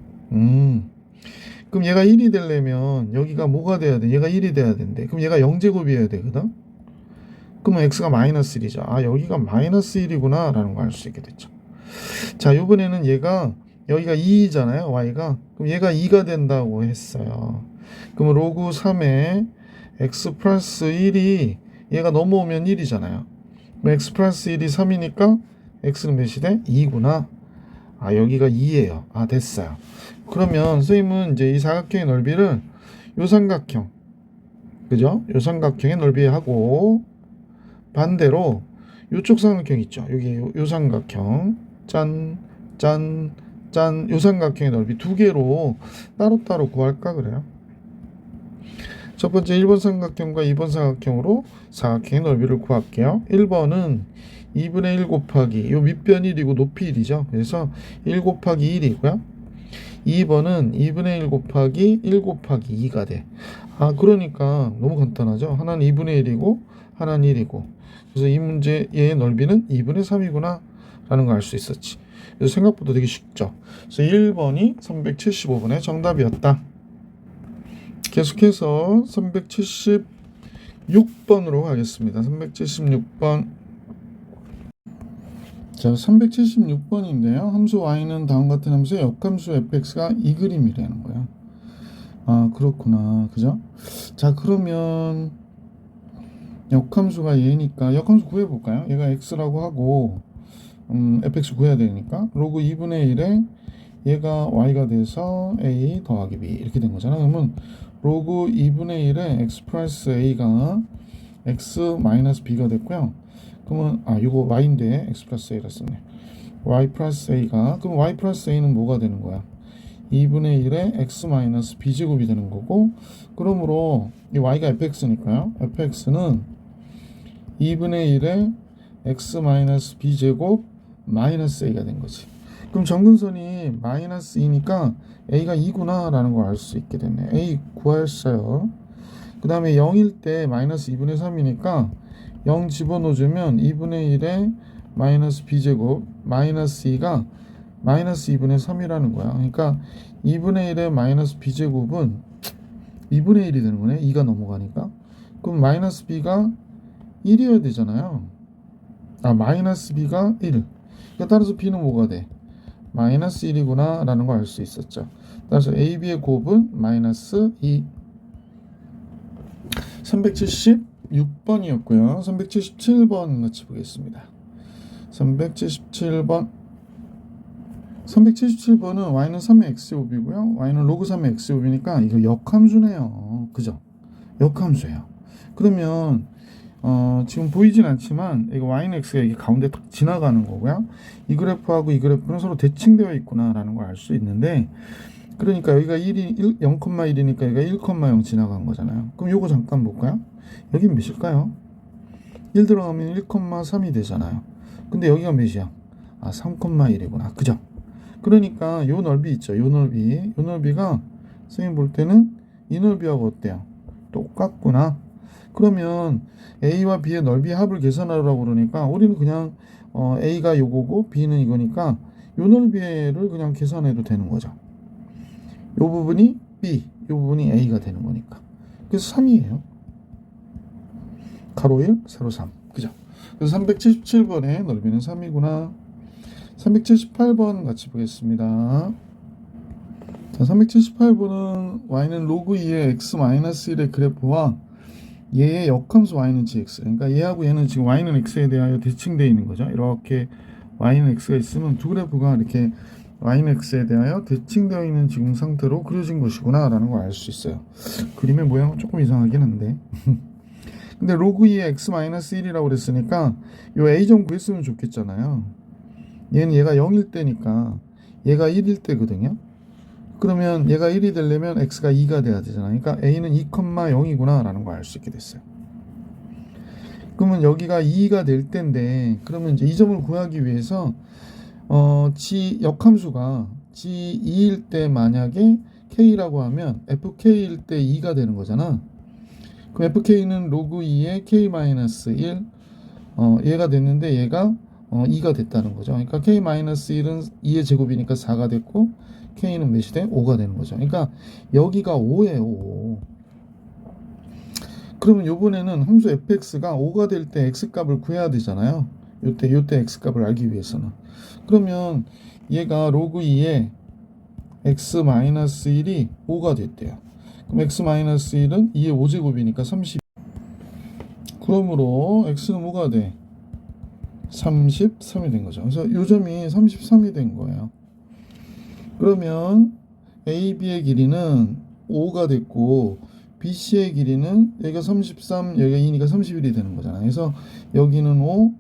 그럼 얘가 1이 되려면 여기가 뭐가 돼야 돼? 얘가 1이 돼야 된대. 그럼 얘가 0제곱이어야 되거든. 그러면 x가 마이너스 1이죠. 여기가 마이너스 1이구나 라는 걸 알 수 있게 됐죠. 자, 이번에는 얘가 여기가 2잖아요. y가. 그럼 얘가 2가 된다고 했어요. 그럼 로그 3에 x 플러스 1이 얘가 넘어오면 1이잖아요. 그럼 x 플러스 1이 3이니까 x는 몇이 돼? 2구나. 여기가 2예요. 됐어요. 그러면 선생님은 이제 이 사각형의 넓이를 요 삼각형, 그죠? 요 삼각형의 넓이 하고 반대로 요쪽 삼각형 있죠. 여기 요 삼각형 짠, 요 삼각형의 넓이 두 개로 따로따로 구할까 그래요. 첫 번째 1번 삼각형과 2번 삼각형으로 사각형의 넓이를 구할게요. 1번은 2분의 1 곱하기 요 밑변 1이고 높이 1이죠. 그래서 1 곱하기 1이고요. 2번은 2분의 1 곱하기 1 곱하기 2가 돼. 그러니까 너무 간단하죠. 하나는 2분의 1이고 하나는 1이고. 그래서 이 문제의 넓이는 2분의 3이구나 라는 걸 알 수 있었지. 그래서 생각보다 되게 쉽죠. 그래서 1번이 375번의 정답이었다. 계속해서 376번으로 가겠습니다. 376번. 자, 376번인데요. 함수 y는 다음과 같은 함수의 역함수 fx가 이 그림이라는 거야. 그렇구나. 그죠? 자, 그러면 역함수가 얘니까 역함수 구해볼까요? 얘가 x라고 하고 fx 구해야 되니까 로그 2분의 1에 얘가 y가 돼서 a 더하기 b 이렇게 된 거잖아. 그러면 로그 2분의 1에 x 플러스 a가 x 마이너스 b가 됐고요. 그러면 이거 y인데 x 플러스 a라 썼네. y 플러스 a가 그럼 y 플러스 a는 뭐가 되는 거야? 2분의 1에 x 마이너스 b 제곱이 되는 거고, 그러므로 이 y가 fx니까요. fx는 2분의 1에 x 마이너스 b 제곱 마이너스 a가 된 거지. 그럼 점근선이 마이너스 2니까 a가 2구나 라는 걸 알 수 있게 됐네. a 구하였어요. 그 다음에 0일 때 마이너스 2분의 3이니까 0 집어넣어주면 2분의 1에 마이너스 b제곱 마이너스 2가 마이너스 2분의 3이라는 거야. 그러니까 2분의 1의 마이너스 b제곱은 2분의 1이 되는 거네. 2가 넘어가니까. 그럼 마이너스 b가 1이어야 되잖아요. 마이너스 b가 1. 그러니까 따라서 b는 뭐가 돼? 마이너스 1이구나 라는 걸 알 수 있었죠. 따라서 AB의 곱은 마이너스 2. 376번이었고요. 377번 같이 보겠습니다. 377번은 y는 3의 x제곱이고요. y는 로그 3의 x제곱이니까 이거 역함수네요. 그죠? 역함수예요. 그러면 지금 보이진 않지만 이거 y는 x가 이게 가운데 딱 지나가는 거고요. 이 그래프하고 이 그래프는 서로 대칭되어 있구나라는 걸 알 수 있는데, 그러니까 여기가 0,1이니까 여기가 1,0 지나간 거잖아요. 그럼 요거 잠깐 볼까요? 여기 몇일까요? 1 들어가면 1,3이 되잖아요. 근데 여기가 몇이야? 3,1이구나. 그죠? 그러니까 요 넓이 있죠. 요 넓이가 선생님 볼 때는 이 넓이하고 어때요? 똑같구나. 그러면 A와 B의 넓이 합을 계산하라고 그러니까 우리는 그냥 A가 요거고 B는 이거니까 요 넓이를 그냥 계산해도 되는 거죠. 요 부분이 B, 요 부분이 A가 되는 거니까. 그래서 3이에요. 가로 1, 세로 3. 그죠? 그래서 377번의 넓이는 3이구나. 378번 같이 보겠습니다. 자, 378번은 y는 로그 2의 x-1의 그래프와 얘의 역함수 y는 gx. 그러니까 얘하고 얘는 지금 y는 x에 대하여 대칭되어 있는 거죠. 이렇게 y는 x가 있으면 두 그래프가 이렇게 y는 x에 대하여 대칭되어 있는 지금 상태로 그려진 것이구나 라는 걸 알 수 있어요. 그림의 모양은 조금 이상하긴 한데 근데 로그 2의 x-1이라고 그랬으니까 요 a 좀 구했으면 좋겠잖아요. 얘가 0일 때니까 얘가 1일 때거든요. 그러면 얘가 1이 되려면 x가 2가 돼야 되잖아요. 그러니까 a는 2,0이구나 라는 걸 알 수 있게 됐어요. 그러면 여기가 2가 될 때인데, 그러면 이제 이 점을 구하기 위해서 g 역함수가 g 2일 때 만약에 k라고 하면 fk일 때 2가 되는 거잖아. 그럼 fk는 로그 2의 k-1 얘가 됐는데 얘가 2가 됐다는 거죠. 그러니까 k-1은 2의 제곱이니까 4가 됐고 k는 몇이 돼? 5가 되는 거죠. 그러니까 여기가 5예요. 5. 그러면 요번에는 함수 fx가 5가 될 때 x값을 구해야 되잖아요. 요때 x값을 알기 위해서는. 그러면 얘가 로그 2에 x-1이 5가 됐대요. 그럼 x-1은 2의 5제곱이니까 30. 그러므로 x는 뭐가 돼? 33이 된 거죠. 그래서 요 점이 33이 된 거예요. 그러면 AB의 길이는 5가 됐고 BC의 길이는 여기가 33, 여기가 2니까 31이 되는 거잖아요. 그래서 여기는 5,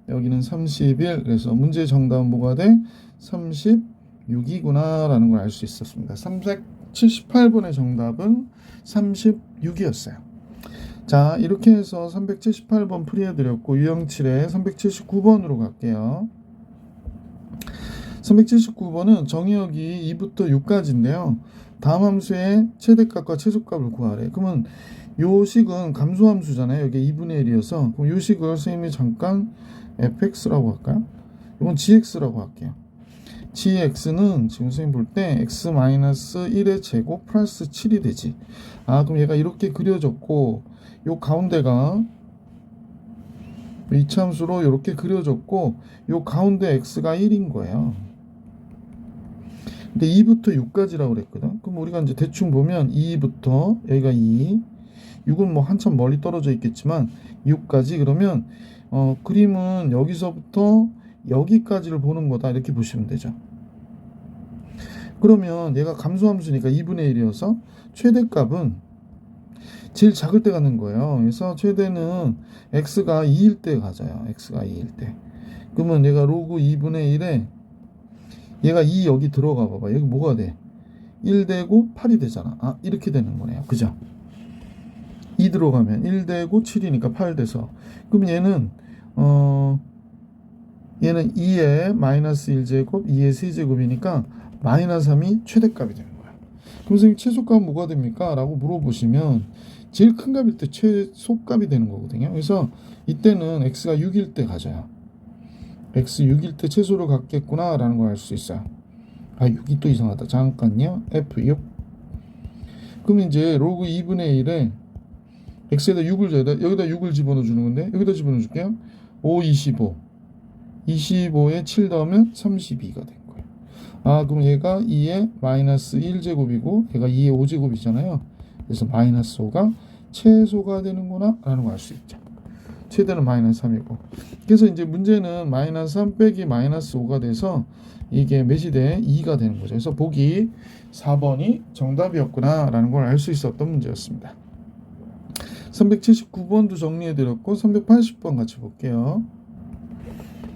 여기는 31. 그래서 문제의 정답은 뭐가 돼? 36이구나 라는 걸 알 수 있었습니다. 378번의 정답은 36이었어요. 자, 이렇게 해서 378번 풀이해드렸고 유형 7에 379번으로 갈게요. 379번은 정의역이 2부터 6까지인데요. 다음 함수의 최대값과 최소값을 구하래. 그러면 요 식은 감소함수잖아요. 여기 2분의 1이어서 그럼 요 식을 선생님이 잠깐 fx라고 할까요? 이건 gx라고 할게요. gx는 지금 선생님 볼 때 x-1의 제곱 플러스 7이 되지. 그럼 얘가 이렇게 그려졌고 요 가운데가 이차함수로 이렇게 그려졌고 요 가운데 x가 1인 거예요. 근데 2부터 6까지라고 그랬거든. 그럼 우리가 이제 대충 보면 2부터 여기가 2, 6은 뭐 한참 멀리 떨어져 있겠지만 6까지 그러면 그림은 여기서부터 여기까지를 보는 거다 이렇게 보시면 되죠. 그러면 얘가 감소함수니까 2분의 1이어서 최대값은 제일 작을 때 가는 거예요. 그래서 최대는 x가 2일 때 가져요. x가 2일 때. 그러면 얘가 로그 2분의 1에 얘가 2 여기 들어가 봐봐. 여기 뭐가 돼? 1 되고 8이 되잖아. 이렇게 되는 거네요. 그죠? 2 들어가면 1 되고 7이니까 8 돼서. 그럼 얘는 얘는 2의 마이너스 1제곱, 2의 세제곱이니까 마이너스 3이 최대값이 되는 거야. 그럼 선생님 최소값은 뭐가 됩니까? 라고 물어보시면 제일 큰 값일 때 최소값이 되는 거거든요. 그래서 이때는 x가 6일 때 가져요. x 6일 때 최소를 갖겠구나 라는 걸 알 수 있어요. 아, 6이 또 이상하다. 잠깐요. F6. 그럼 이제 로그 2분의 1에 x에다 6을 줘야 돼. 여기다 6을 집어넣어 주는 건데 여기다 집어넣어 줄게요. 5, 25. 25에 7 더하면 32가 된 거예요. 아, 그럼 얘가 2의 마이너스 1제곱이고 얘가 2의 5제곱이잖아요. 그래서 마이너스 5가 최소가 되는구나 라는 걸 알 수 있죠. 최대는 마이너스 3이고. 그래서 이제 문제는 마이너스 3 빼기 마이너스 5가 돼서 이게 몇이 돼? 2가 되는 거죠. 그래서 보기 4번이 정답이었구나 라는 걸 알 수 있었던 문제였습니다. 379번도 정리해드렸고 380번 같이 볼게요.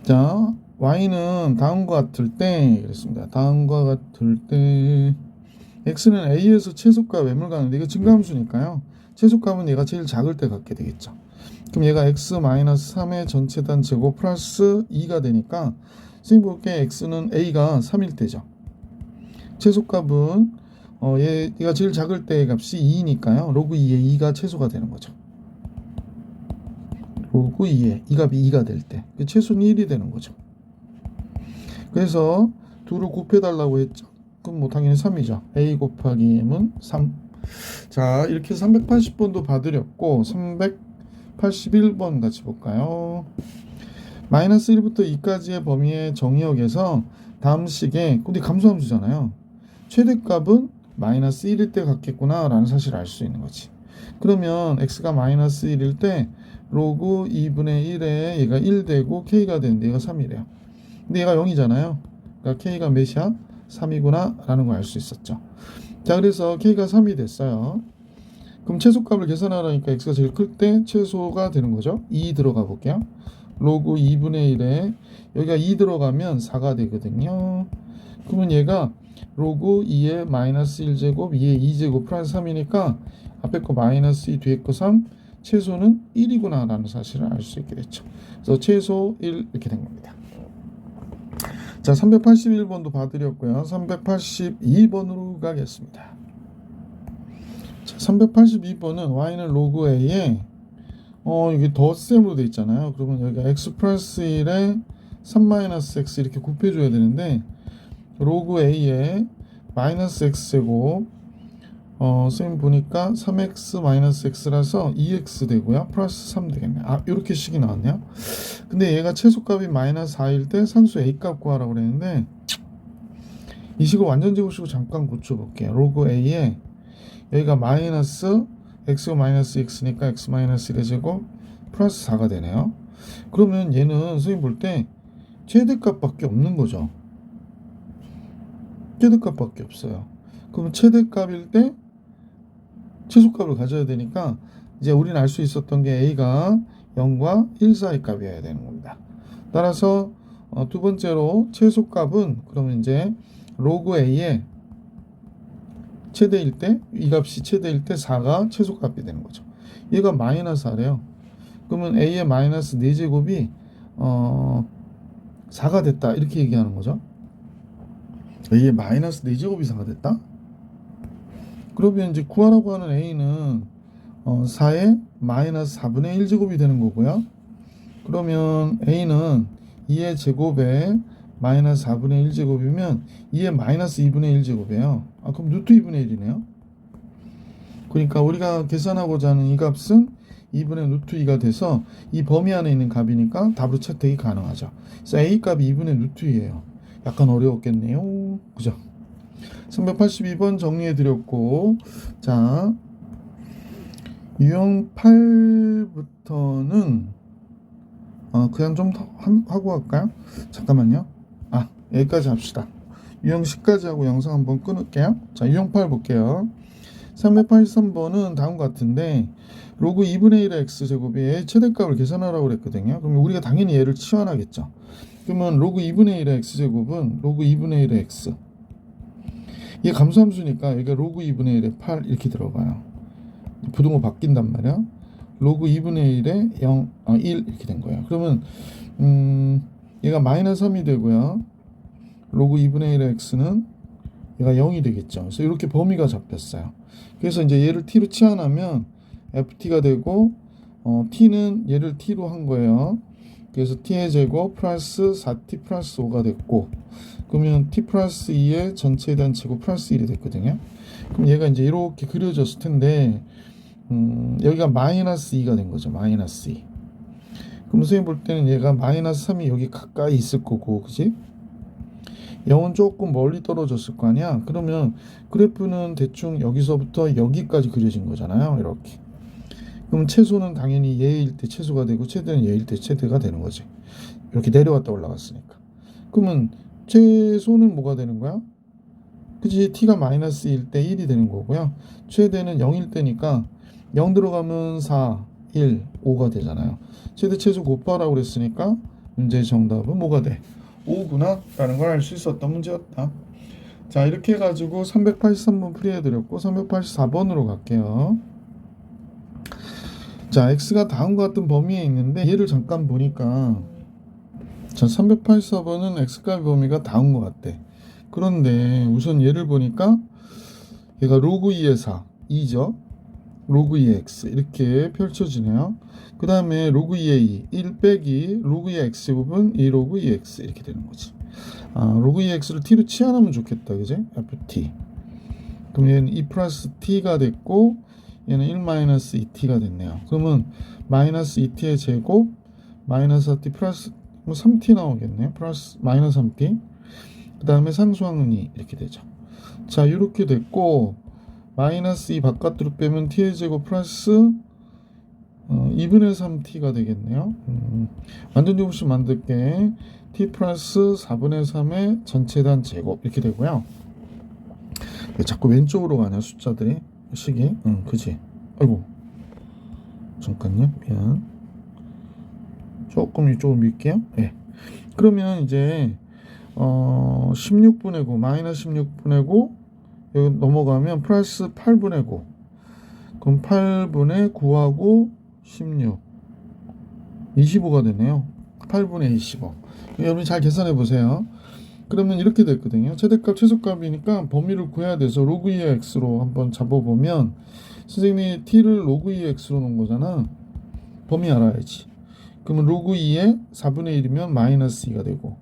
자, y는 다음과 같을 때 그랬습니다. 다음과 같을 때 x는 a에서 최소값 m을 가는데 이거 증가함수니까요. 최소값은 얘가 제일 작을 때 갖게 되겠죠. 그럼 얘가 x-3의 전체단 제곱 플러스 2가 되니까 선생님 볼게 x는 a가 3일 때죠. 최소값은 얘가 제일 작을 때의 값이 2니까요. 로그 2의 2가 최소가 되는 거죠. 로그 2의 이 값이 2가 될 때 최소는 1이 되는 거죠. 그래서 둘을 곱해달라고 했죠. 그럼 뭐 당연히 3이죠. a 곱하기 m은 3. 자, 이렇게 380번도 봐드렸고 381번 같이 볼까요? 마이너스 1부터 2까지의 범위의 정의역에서 다음 식에 근데 감소함수잖아요. 최대값은 마이너스 1일 때 같겠구나 라는 사실을 알 수 있는 거지. 그러면 x가 마이너스 1일 때 로그 2분의 1에 얘가 1 되고 k가 되는데 얘가 3이래요. 근데 얘가 0이잖아요. 그러니까 k가 몇이야? 3이구나 라는 걸 알 수 있었죠. 자, 그래서 k가 3이 됐어요. 그럼 최소값을 계산하라니까 x가 제일 클 때 최소가 되는 거죠. 2 들어가 볼게요. 로그 2분의 1에 여기가 2 들어가면 4가 되거든요. 그러면 얘가 로그 2의 마이너스 1제곱 2의 2제곱 플러스 3이니까 앞에 거 마이너스 2 뒤에 거 3 최소는 1이구나 라는 사실을 알 수 있게 됐죠. 그래서 최소 1 이렇게 된 겁니다. 자, 381번도 봐드렸고요. 382번으로 가겠습니다. 자, 382번은 y는 로그 a에 이게 덧셈으로 돼 있잖아요. 그러면 여기가 x 플러스 1에 3-x 이렇게 곱해줘야 되는데 로그 a에 마이너스 x제곱 선생님 보니까 3x 마이너스 x라서 2x 되고요. 플러스 3 되겠네. 아, 이렇게 식이 나왔네요. 근데 얘가 최소값이 마이너스 4일 때 산수 a값 구하라고 그랬는데 이 식을 완전 제곱식으로 잠깐 고쳐볼게요. 로그 a에 여기가 마이너스 x가 마이너스 x니까 x 마이너스 1의 제곱 플러스 4가 되네요. 그러면 얘는 선생님 볼 때 최대값밖에 없는 거죠. 최대값밖에 없어요. 그럼 최대값일 때 최소값을 가져야 되니까 이제 우리는 알 수 있었던 게 a가 0과 1 사이 값이어야 되는 겁니다. 따라서 두 번째로 최소값은 그러면 이제 로그 a의 최대일 때 이 값이 최대일 때 4가 최소값이 되는 거죠. 얘가 마이너스 4래요. 그러면 a의 마이너스 4제곱이 4가 됐다 이렇게 얘기하는 거죠. a의 마이너스 4제곱이 4가 됐다? 그러면 이제 구하라고 하는 a는 4의 마이너스 4분의 1제곱이 되는 거고요. 그러면 a는 2의 제곱에 마이너스 4분의 1제곱이면 2의 마이너스 2분의 1제곱이에요. 아, 그럼 루트 2분의 1이네요. 그러니까 우리가 계산하고자 하는 이 값은 2분의 루트 2가 돼서 이 범위 안에 있는 값이니까 답으로 채택이 가능하죠. 그래서 a 값이 2분의 루트 2예요. 약간 어려웠겠네요. 그죠? 382번 정리해드렸고, 자, 유형 8부터는 그냥 좀 더 하고 갈까요? 잠깐만요. 아, 여기까지 합시다. 유형 10까지 하고 영상 한번 끊을게요. 자, 유형 8 볼게요. 383번은 다음과 같은데 로그 2분의 1의 x제곱의 최대값을 계산하라고 그랬거든요. 그러면 우리가 당연히 얘를 치환하겠죠. 그러면 로그 2분의 1의 x제곱은 로그 2분의 1의 x, 이게 감소함수니까 여기가 로그 2분의 1의 8 이렇게 들어가요. 부등호 바뀐단 말이야. 로그 2분의 1에 1 이렇게 된 거예요. 그러면 얘가 마이너스 3이 되고요. 로그 2분의 1의 x는 얘가 0이 되겠죠. 그래서 이렇게 범위가 잡혔어요. 그래서 이제 얘를 t로 치환하면 ft가 되고 t는 얘를 t로 한 거예요. 그래서 t의 제곱 플러스 4t 플러스 5가 됐고, 그러면 t 플러스 2의 전체에 대한 제곱 플러스 1이 됐거든요. 그럼 얘가 이제 이렇게 그려졌을 텐데 여기가 마이너스 2가 된 거죠. 마이너스 2. 그럼 선생님 볼 때는 얘가 마이너스 3이 여기 가까이 있을 거고, 그지? 0은 조금 멀리 떨어졌을 거 아니야? 그러면 그래프는 대충 여기서부터 여기까지 그려진 거잖아요. 이렇게. 그럼 최소는 당연히 얘일 때 최소가 되고 최대는 얘일 때 최대가 되는 거지. 이렇게 내려왔다 올라갔으니까. 그러면 최소는 뭐가 되는 거야? 그치? t가 마이너스 1일 때 1이 되는 거고요. 최대는 0일 때니까 0 들어가면 4, 1, 5가 되잖아요. 최대 최소 곱하라고 그랬으니까 문제의 정답은 뭐가 돼? 5구나 라는 걸 알 수 있었던 문제였다. 자, 이렇게 해가지고 383번 풀이해드렸고 384번으로 갈게요. 자, x가 다음과 같은 범위에 있는데 얘를 잠깐 보니까, 자, 384번은 x값 범위가 다음과 같대. 그런데 우선 얘를 보니까 얘가 로그 2의 4, 2죠. 로그 2의 x 이렇게 펼쳐지네요. 그 다음에 로그 2의 2, 1 빼기 로그 2의 x제곱은 2 로그 2의 x 이렇게 되는 거지. 로그 2의 x를 t로 치환하면 좋겠다, 그지? ft. 그럼 얘는 2 플러스 t가 됐고 얘는 1 마이너스 2t가 됐네요. 그러면 마이너스 2t의 제곱 마이너스 4t 플러스 3t 나오겠네요. 플러스 마이너스 3t. 그 다음에 상수항은 2 이렇게 되죠. 자, 이렇게 됐고 마이너스 2 바깥으로 빼면 t의 제곱 플러스 2분의 3t가 되겠네요. 완전 제곱식 만들게 t 플러스 4분의 3의 전체단 제곱 이렇게 되고요. 왜 자꾸 왼쪽으로 가냐 숫자들이 식이? 그지? 아이고 잠깐요, 미안. 조금 이쪽으로 밀게요. 예. 그러면 이제 16분의 9 마이너스 16분의 9 여기 넘어가면 플러스 8분의 9. 그럼 8분의 9하고 16 25가 되네요. 8분의 25. 여러분이 잘 계산해 보세요. 그러면 이렇게 됐거든요. 최대값 최소값이니까 범위를 구해야 돼서 로그 2의 x로 한번 잡아보면, 선생님이 t를 로그 2의 x로 놓은 거잖아. 범위 알아야지. 그러면 로그 2의 4분의 1이면 마이너스 2가 되고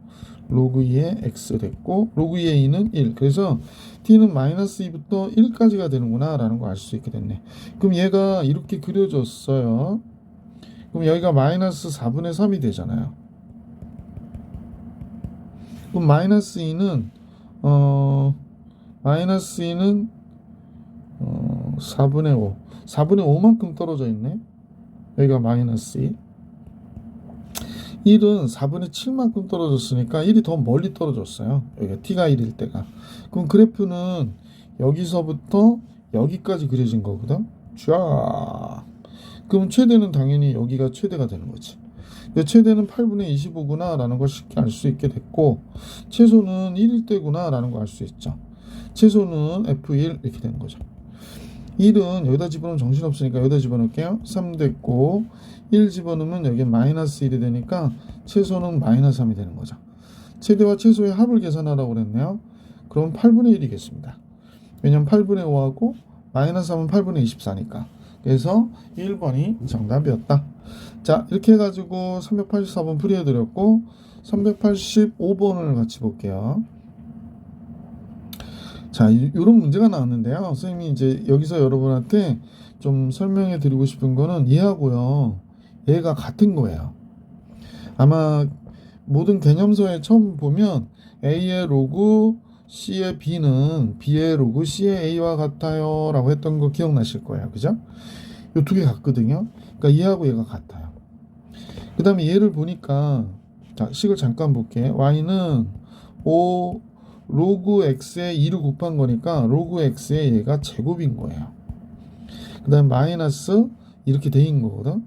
로그 2의 x 됐고 로그 2의 2는 1. 그래서 t는 마이너스 2부터 1까지가 되는구나 라는 거 알 수 있게 됐네. 그럼 얘가 이렇게 그려졌어요. 그럼 여기가 마이너스 4분의 3이 되잖아요. 그럼 마이너스 2는 4분의 5 4분의 5만큼 떨어져 있네. 여기가 마이너스 2. 1은 4분의 7만큼 떨어졌으니까 1이 더 멀리 떨어졌어요. 여기가 t가 1일 때가. 그럼 그래프는 여기서부터 여기까지 그려진 거거든. 쫙. 그럼 최대는 당연히 여기가 최대가 되는 거지. 최대는 8분의 25구나 라는 걸 쉽게 알 수 있게 됐고, 최소는 1일 때구나 라는 걸 알 수 있죠. 최소는 F1 이렇게 된 거죠. 1은 여기다 집어넣으면 정신없으니까 여기다 집어넣을게요. 3 됐고 1 집어넣으면 여기 마이너스 1이 되니까 최소는 마이너스 3이 되는 거죠. 최대와 최소의 합을 계산하라고 그랬네요. 그럼 8분의 1이겠습니다. 왜냐면 8분의 5하고 마이너스 3은 8분의 24니까. 그래서 1번이 정답이었다. 자, 이렇게 해가지고 384번 풀이해드렸고 385번을 같이 볼게요. 자, 이런 문제가 나왔는데요. 선생님이 이제 여기서 여러분한테 좀 설명해 드리고 싶은 거는 얘하고요, 얘가 같은 거예요. 아마 모든 개념서에 처음 보면 A의 로그 C의 B는 B의 로그 C의 A와 같아요 라고 했던 거 기억나실 거예요. 그죠? 이 두 개 같거든요. 그러니까 얘하고 얘가 같아요. 그 다음에 얘를 보니까, 자, 식을 잠깐 볼게. Y는 5 로그 x에 2를 곱한 거니까 로그 x에 얘가 제곱인 거예요. 그 다음 마이너스 이렇게 돼 있는 거거든.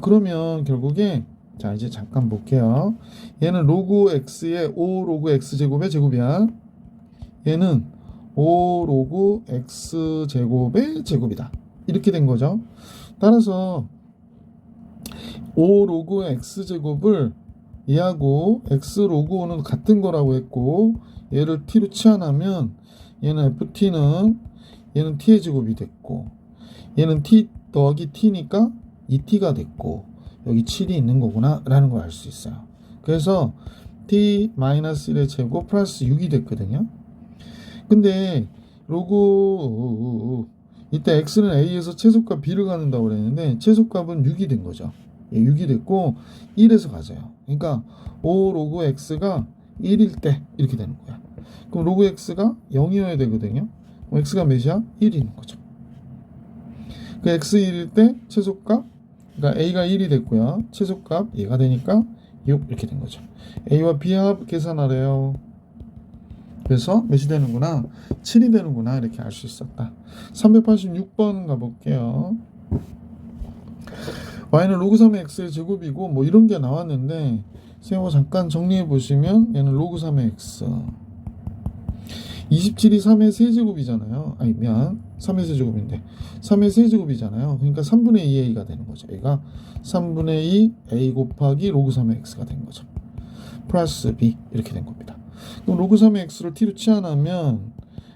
그러면 결국에, 자, 이제 잠깐 볼게요. 얘는 로그 x에 5 로그 x 제곱의 제곱이야. 얘는 5 로그 x 제곱의 제곱이다. 이렇게 된 거죠. 따라서 5 로그 x 제곱을 얘하고 x 로그 5는 같은 거라고 했고 얘를 t로 치환하면 얘는 ft는 얘는 t의 제곱이 됐고 얘는 t 더하기 t니까 2t가 됐고 여기 7이 있는 거구나 라는 걸 알 수 있어요. 그래서 t-1의 제곱 플러스 6이 됐거든요. 근데 로그 이때 x는 a에서 최소값 b를 갖는다고 그랬는데 최소값은 6이 된 거죠. 6이 됐고 1에서 가져요. 그러니까 5 로그 x가 1일 때 이렇게 되는 거야. 그럼 로그 x가 0이어야 되거든요. 그럼 x가 몇이야? 1인 거죠. 그 x 1일 때 최소값, 그러니까 a가 1이 됐고요. 최소값 얘가 되니까 6 이렇게 된 거죠. a와 b 합 계산하래요. 그래서 몇이 되는구나? 7이 되는구나 이렇게 알 수 있었다. 386번 가볼게요. y는 로그 3의 x의 제곱이고 뭐 이런 게 나왔는데 선생님 잠깐 정리해 보시면 얘는 로그 3의 x 27이 3의 세제곱이잖아요. 아니 미안 3의 세제곱인데 3의 세제곱이잖아요. 그러니까 3분의 2a가 되는 거죠. 얘가 3분의 2 a 곱하기 로그 3의 x가 된 거죠. 플러스 b 이렇게 된 겁니다. 그럼 로그 3의 x를 t로 치환하면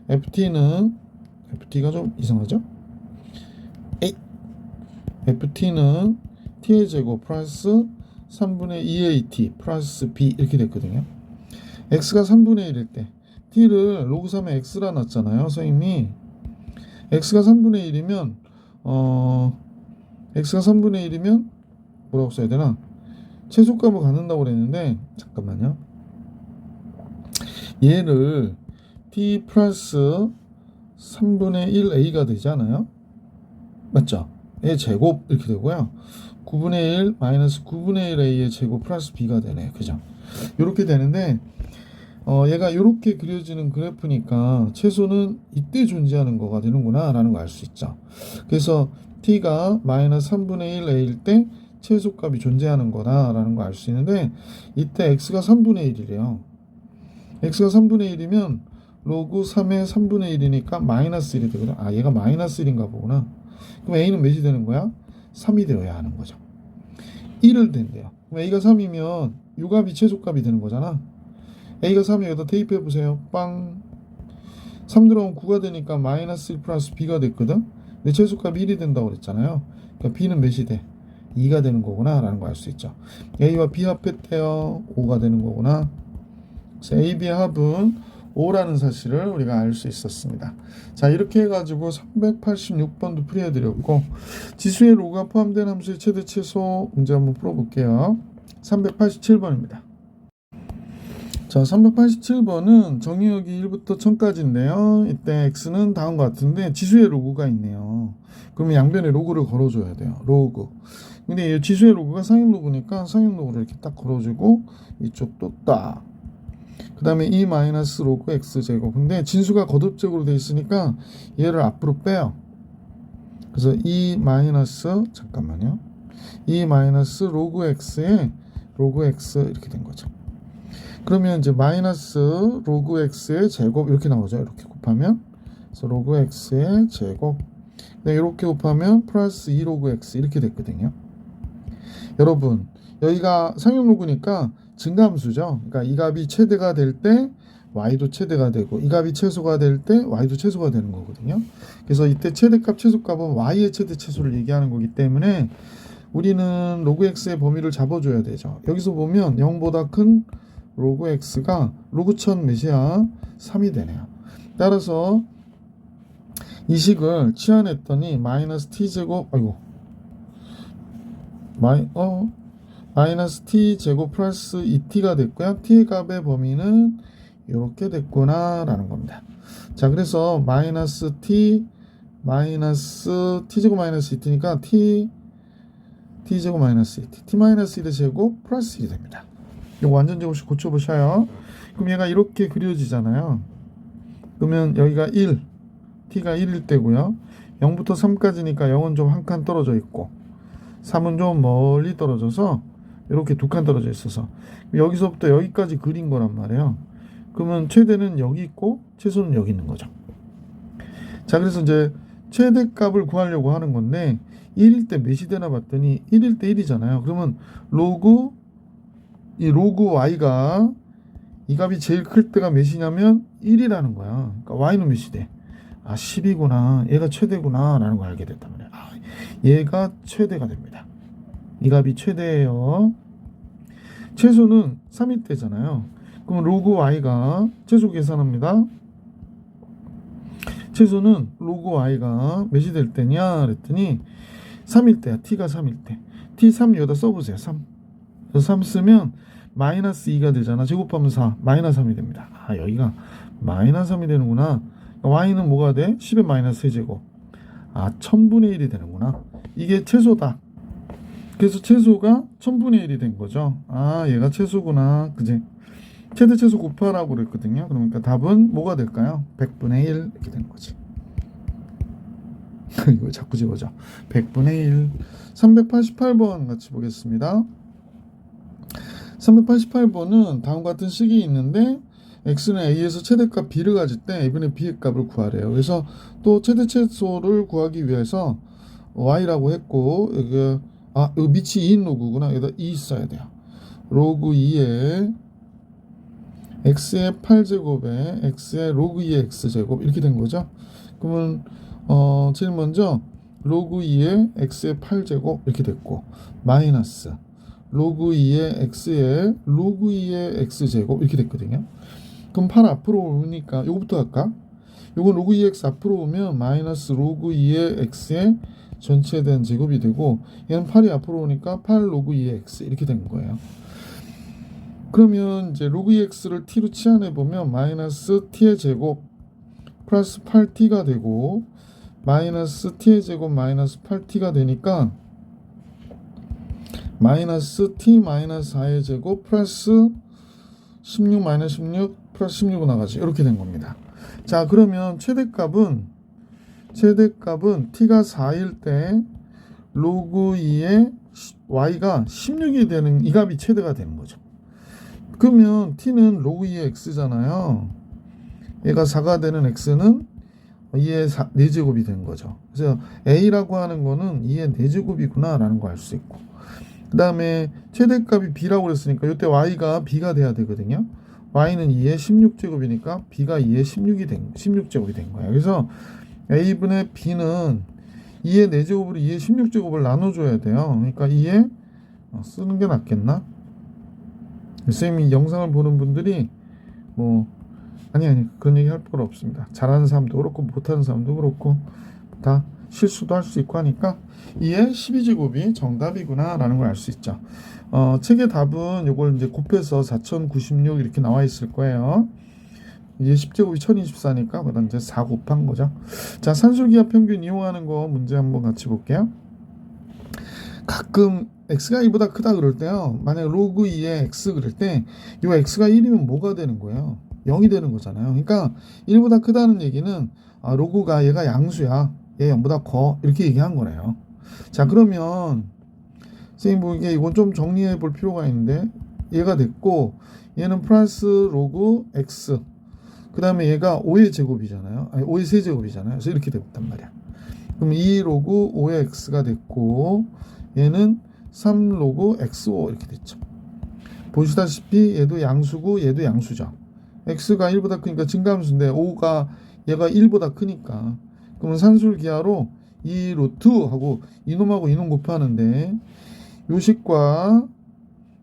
ft가 좀 이상하죠? ft는 t의 제곱 플러스 3분의 2a t 플러스 b 이렇게 됐거든요. x가 3분의 1일 때 t를 로그 3의 x라 놨잖아요. 선생님이 x가 3분의 1이면 x가 3분의 1이면 뭐라고 써야 되나? 최소값을 갖는다고 그랬는데 잠깐만요. 얘를 t 플러스 3분의 1a가 되잖아요. 맞죠? a 제곱 이렇게 되고요. 9분의 1 마이너스 9분의 1a의 제곱 플러스 b가 되네. 그죠? 이렇게 되는데 얘가 이렇게 그려지는 그래프니까 최소는 이때 존재하는 거가 되는구나 라는 걸 알 수 있죠. 그래서 t가 마이너스 3분의 1a일 때 최소값이 존재하는 거다 라는 걸 알 수 있는데 이때 x가 3분의 1이래요. x가 3분의 1이면 로그 3의 3분의 1이니까 마이너스 1이 되거든. 아 얘가 마이너스 1인가 보구나. 그럼 a는 몇이 되는 거야? 3이 되어야 하는 거죠. 1을 된대요. 그럼 a가 3이면 요 값이 최소값이 되는 거잖아. a가 3이 여기다 대입해 보세요. 빵. 3 들어오면 9가 되니까 마이너스 1 플러스 b가 됐거든. 근데 최소값이 1이 된다고 그랬잖아요. 그러니까 b는 몇이 돼? 2가 되는 거구나 라는 걸 알 수 있죠. a와 b 합했대요. 5가 되는 거구나. 그래서 a, b의 합은 5라는 사실을 우리가 알 수 있었습니다. 자 이렇게 해가지고 386번도 풀이해드렸고 지수의 로가 포함된 함수의 최대 최소 문제 한번 풀어볼게요. 387번입니다. 자 387번은 정의역이 1부터 1000까지인데요. 이때 x는 다음과 같은데 지수의 로그가 있네요. 그러면 양변에 로그를 걸어줘야 돼요. 로그. 근데 이 지수의 로그가 상행 로그니까 상행 로그를 이렇게 딱 걸어주고 이쪽도 딱. 그 다음에 e 마이너스 로그 x 제곱. 근데 진수가 거듭적으로 되어 있으니까 얘를 앞으로 빼요. 그래서 e 마이너스 잠깐만요. e 마이너스 로그 x에 로그 x 이렇게 된 거죠. 그러면 이제 마이너스 로그 x의 제곱 이렇게 나오죠. 이렇게 곱하면 그래서 로그 x의 제곱. 이렇게 곱하면 플러스 2 로그 x 이렇게 됐거든요. 여러분 여기가 상용 로그니까 증가함수죠. 그러니까 이 값이 최대가 될 때 y도 최대가 되고 이 값이 최소가 될 때 y도 최소가 되는 거거든요. 그래서 이때 최대값 최소값은 y의 최대 최소를 얘기하는 거기 때문에 우리는 로그 x의 범위를 잡아줘야 되죠. 여기서 보면 0보다 큰 로그 x가 로그 1000 몇이야? 3이 되네요. 따라서 이 식을 치환했더니 마이너스 t제곱 마이너스 t제곱 플러스 2t가 됐고요. t의 값의 범위는 이렇게 됐구나 라는 겁니다. 자 그래서 마이너스 t 마이너스 t제곱 마이너스 2t니까 t제곱 마이너스 2t t 마이너스 1의 제곱 플러스 1이 됩니다. 이거 완전 제곱식 고쳐보셔요. 그럼 얘가 이렇게 그려지잖아요. 그러면 여기가 1 t가 1일 때고요. 0부터 3까지니까 0은 좀 한 칸 떨어져 있고 3은 좀 멀리 떨어져서 이렇게 두 칸 떨어져 있어서 여기서부터 여기까지 그린 거란 말이에요. 그러면 최대는 여기 있고 최소는 여기 있는 거죠. 자 그래서 이제 최대값을 구하려고 하는 건데 1일 때 몇이 되나 봤더니 1일 때 1이잖아요. 그러면 로그 이 로그 y가 이 값이 제일 클 때가 몇이냐면 1이라는 거야. 그러니까 y는 몇이 돼? 10이구나. 얘가 최대구나 라는 걸 알게 됐단 말이야. 얘가 최대가 됩니다. 이 값이 최대예요. 최소는 3일 때잖아요. 그럼 로그 y가 최소 계산합니다. 최소는 로그 y가 몇이 될 때냐 그랬더니 3일 때야. t가 3일 때. t3 여기다 써보세요. 3. 그래서 3 쓰면 마이너스 2가 되잖아. 제곱하면 4. 마이너스 3이 됩니다. 여기가 마이너스 3이 되는구나. y는 뭐가 돼? 10의 마이너스 세제곱. 1000분의 1이 되는구나. 이게 최소다. 그래서 최소가 1000분의 1이 된 거죠. 얘가 최소구나. 그지? 최대 최소 곱하라고 그랬거든요. 그러니까 답은 뭐가 될까요? 100분의 1 이렇게 되는 거지. 이거 자꾸 집어줘. 100분의 1. 388번 같이 보겠습니다. 388번은 다음과 같은 식이 있는데 x는 a에서 최대값 b를 가질 때 a분의 b의 값을 구하래요. 그래서 또 최대 최소를 구하기 위해서 y라고 했고 여기 밑이 2인 로그구나. 여기다 2 써야 돼요. 로그 2에 x의 8제곱에 x의 로그 2의 x제곱 이렇게 된 거죠. 그러면 제일 먼저 로그 2의 x의 8제곱 이렇게 됐고 마이너스 로그 2의 x의 로그 2의 x제곱 이렇게 됐거든요. 그럼 8 앞으로 오니까 요거부터 할까? 요건 로그 2x 앞으로 오면 마이너스 로그 2의 x의 전체에 대한 제곱이 되고 얘는 8이 앞으로 오니까 8 로그 2의 x 이렇게 된 거예요. 그러면 이제 로그 2x를 t로 치환해 보면 마이너스 t의 제곱 플러스 8t가 되고 마이너스 t의 제곱 마이너스 8t가 되니까 마이너스 t 마이너스 4의 제곱 플러스 16 마이너스 16 플러스 16은 나가지. 이렇게 된 겁니다. 자, 그러면 최대값은 t가 4일 때 로그 2의 y가 16이 되는 이 값이 최대가 되는 거죠. 그러면 t는 로그 2의 x잖아요. 얘가 4가 되는 x는 2의 4제곱이 된 거죠. 그래서 a라고 하는 거는 2의 4제곱이구나 라는 거 알 수 있고, 그 다음에 최대값이 b라고 그랬으니까 이때 y가 b가 돼야 되거든요. y는 2의 16제곱이니까 b가 2의 16제곱이 된 거예요. 그래서 a분의 b는 2의 4제곱으로 2의 16제곱을 나눠줘야 돼요. 그러니까 2의 쓰는 게 낫겠나? 선생님이 영상을 보는 분들이 아니 그런 얘기 할 필요 없습니다. 잘하는 사람도 그렇고 못하는 사람도 그렇고 다 실수도 할 수 있고 하니까 2의 12제곱이 정답이구나 라는 걸 알 수 있죠. 책의 답은 요걸 이제 곱해서 4096 이렇게 나와 있을 거예요. 이제 10제곱이 1024니까 그다음 이제 4 곱한 거죠. 자, 산술기하 평균 이용하는 거 문제 한번 같이 볼게요. 가끔 x가 1보다 크다 그럴 때요. 만약 로그 2의 x 그럴 때 요 x가 1이면 뭐가 되는 거예요? 0이 되는 거잖아요. 그러니까 1보다 크다는 얘기는 로그가 얘가 양수야. 얘 0보다 커. 이렇게 얘기한 거네요. 자, 그러면 선생님 보기에 이건 좀 정리해 볼 필요가 있는데 얘가 됐고 얘는 플러스 로그 x 그 다음에 얘가 5의 제곱이잖아요. 5의 세제곱이잖아요. 그래서 이렇게 됐단 말이야. 그럼 2 로그 5의 x가 됐고 얘는 3 로그 x5 이렇게 됐죠. 보시다시피 얘도 양수고 얘도 양수죠. x가 1보다 크니까 증가함수인데 5가 얘가 1보다 크니까 그러면 산술기하로 2 루트 하고 이놈하고 이놈 곱하는데 요식과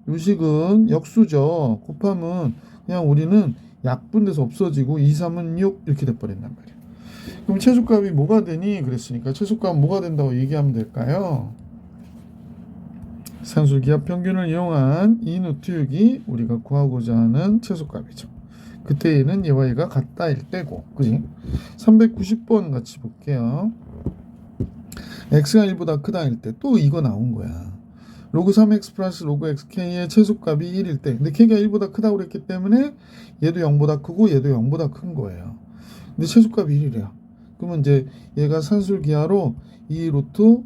요식은 역수죠. 곱하면 그냥 우리는 약분돼서 없어지고 2, 3은 6 이렇게 돼버린단 말이에요. 그럼 최소값이 뭐가 되니? 그랬으니까 최소값은 뭐가 된다고 얘기하면 될까요? 산술기하 평균을 이용한 이 루트 6이 우리가 구하고자 하는 최소값이죠. 그때 얘는 얘와 얘가 같다일 때고, 그지? 390번 같이 볼게요. x가 1보다 크다일 때 또 이거 나온 거야. 로그 3x 플러스 로그 xk의 최소값이 1일 때, 근데 k가 1보다 크다고 그랬기 때문에 얘도 0보다 크고 얘도 0보다 큰 거예요. 근데 최소값이 1이래요. 그러면 이제 얘가 산술기하로 2 루트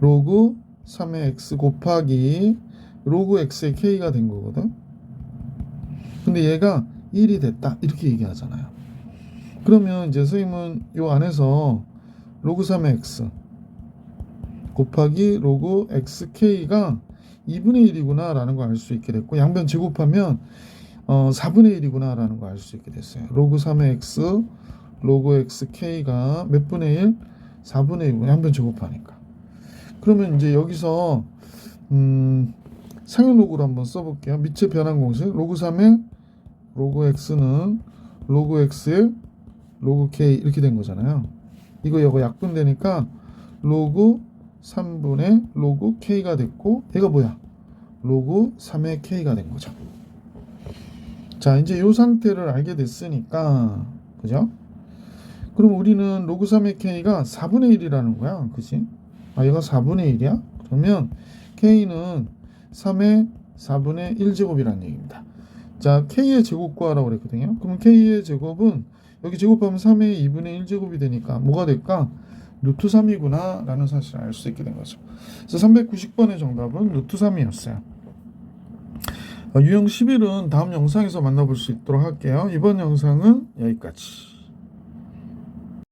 로그 3의 x 곱하기 로그 x의 k가 된 거거든. 근데 얘가 1이 됐다 이렇게 얘기하잖아요. 그러면 이제 선생님은 요 안에서 로그 3의 x 곱하기 로그 xk가 2분의 1이구나 라는 걸 알 수 있게 됐고, 양변 제곱하면 4분의 1이구나 라는 걸 알 수 있게 됐어요. 로그 3의 x 로그 x k가 몇 분의 1? 4분의 1이고 양변 제곱하니까. 그러면 이제 여기서 상용로그로 한번 써볼게요. 미체 변환 공식 로그 3의 로그 x는 로그 x의 로그 k 이렇게 된 거잖아요. 이거 약분되니까 로그 3분의 로그 k가 됐고, 얘가 뭐야? 로그 3의 k가 된 거죠. 자, 이제 이 상태를 알게 됐으니까, 그죠? 그럼 우리는 로그 3의 k가 4분의 1이라는 거야. 그지? 아, 얘가 4분의 1이야? 그러면 k는 3의 4분의 1제곱이라는 얘기입니다. 자, k의 제곱 구하라고 그랬거든요. 그럼 k의 제곱은 여기 제곱하면 3의 2분의 1제곱이 되니까 뭐가 될까? 루트 3이구나 라는 사실을 알 수 있게 된 거죠. 그래서 390번의 정답은 루트 3이었어요. 유형 11은 다음 영상에서 만나볼 수 있도록 할게요. 이번 영상은 여기까지.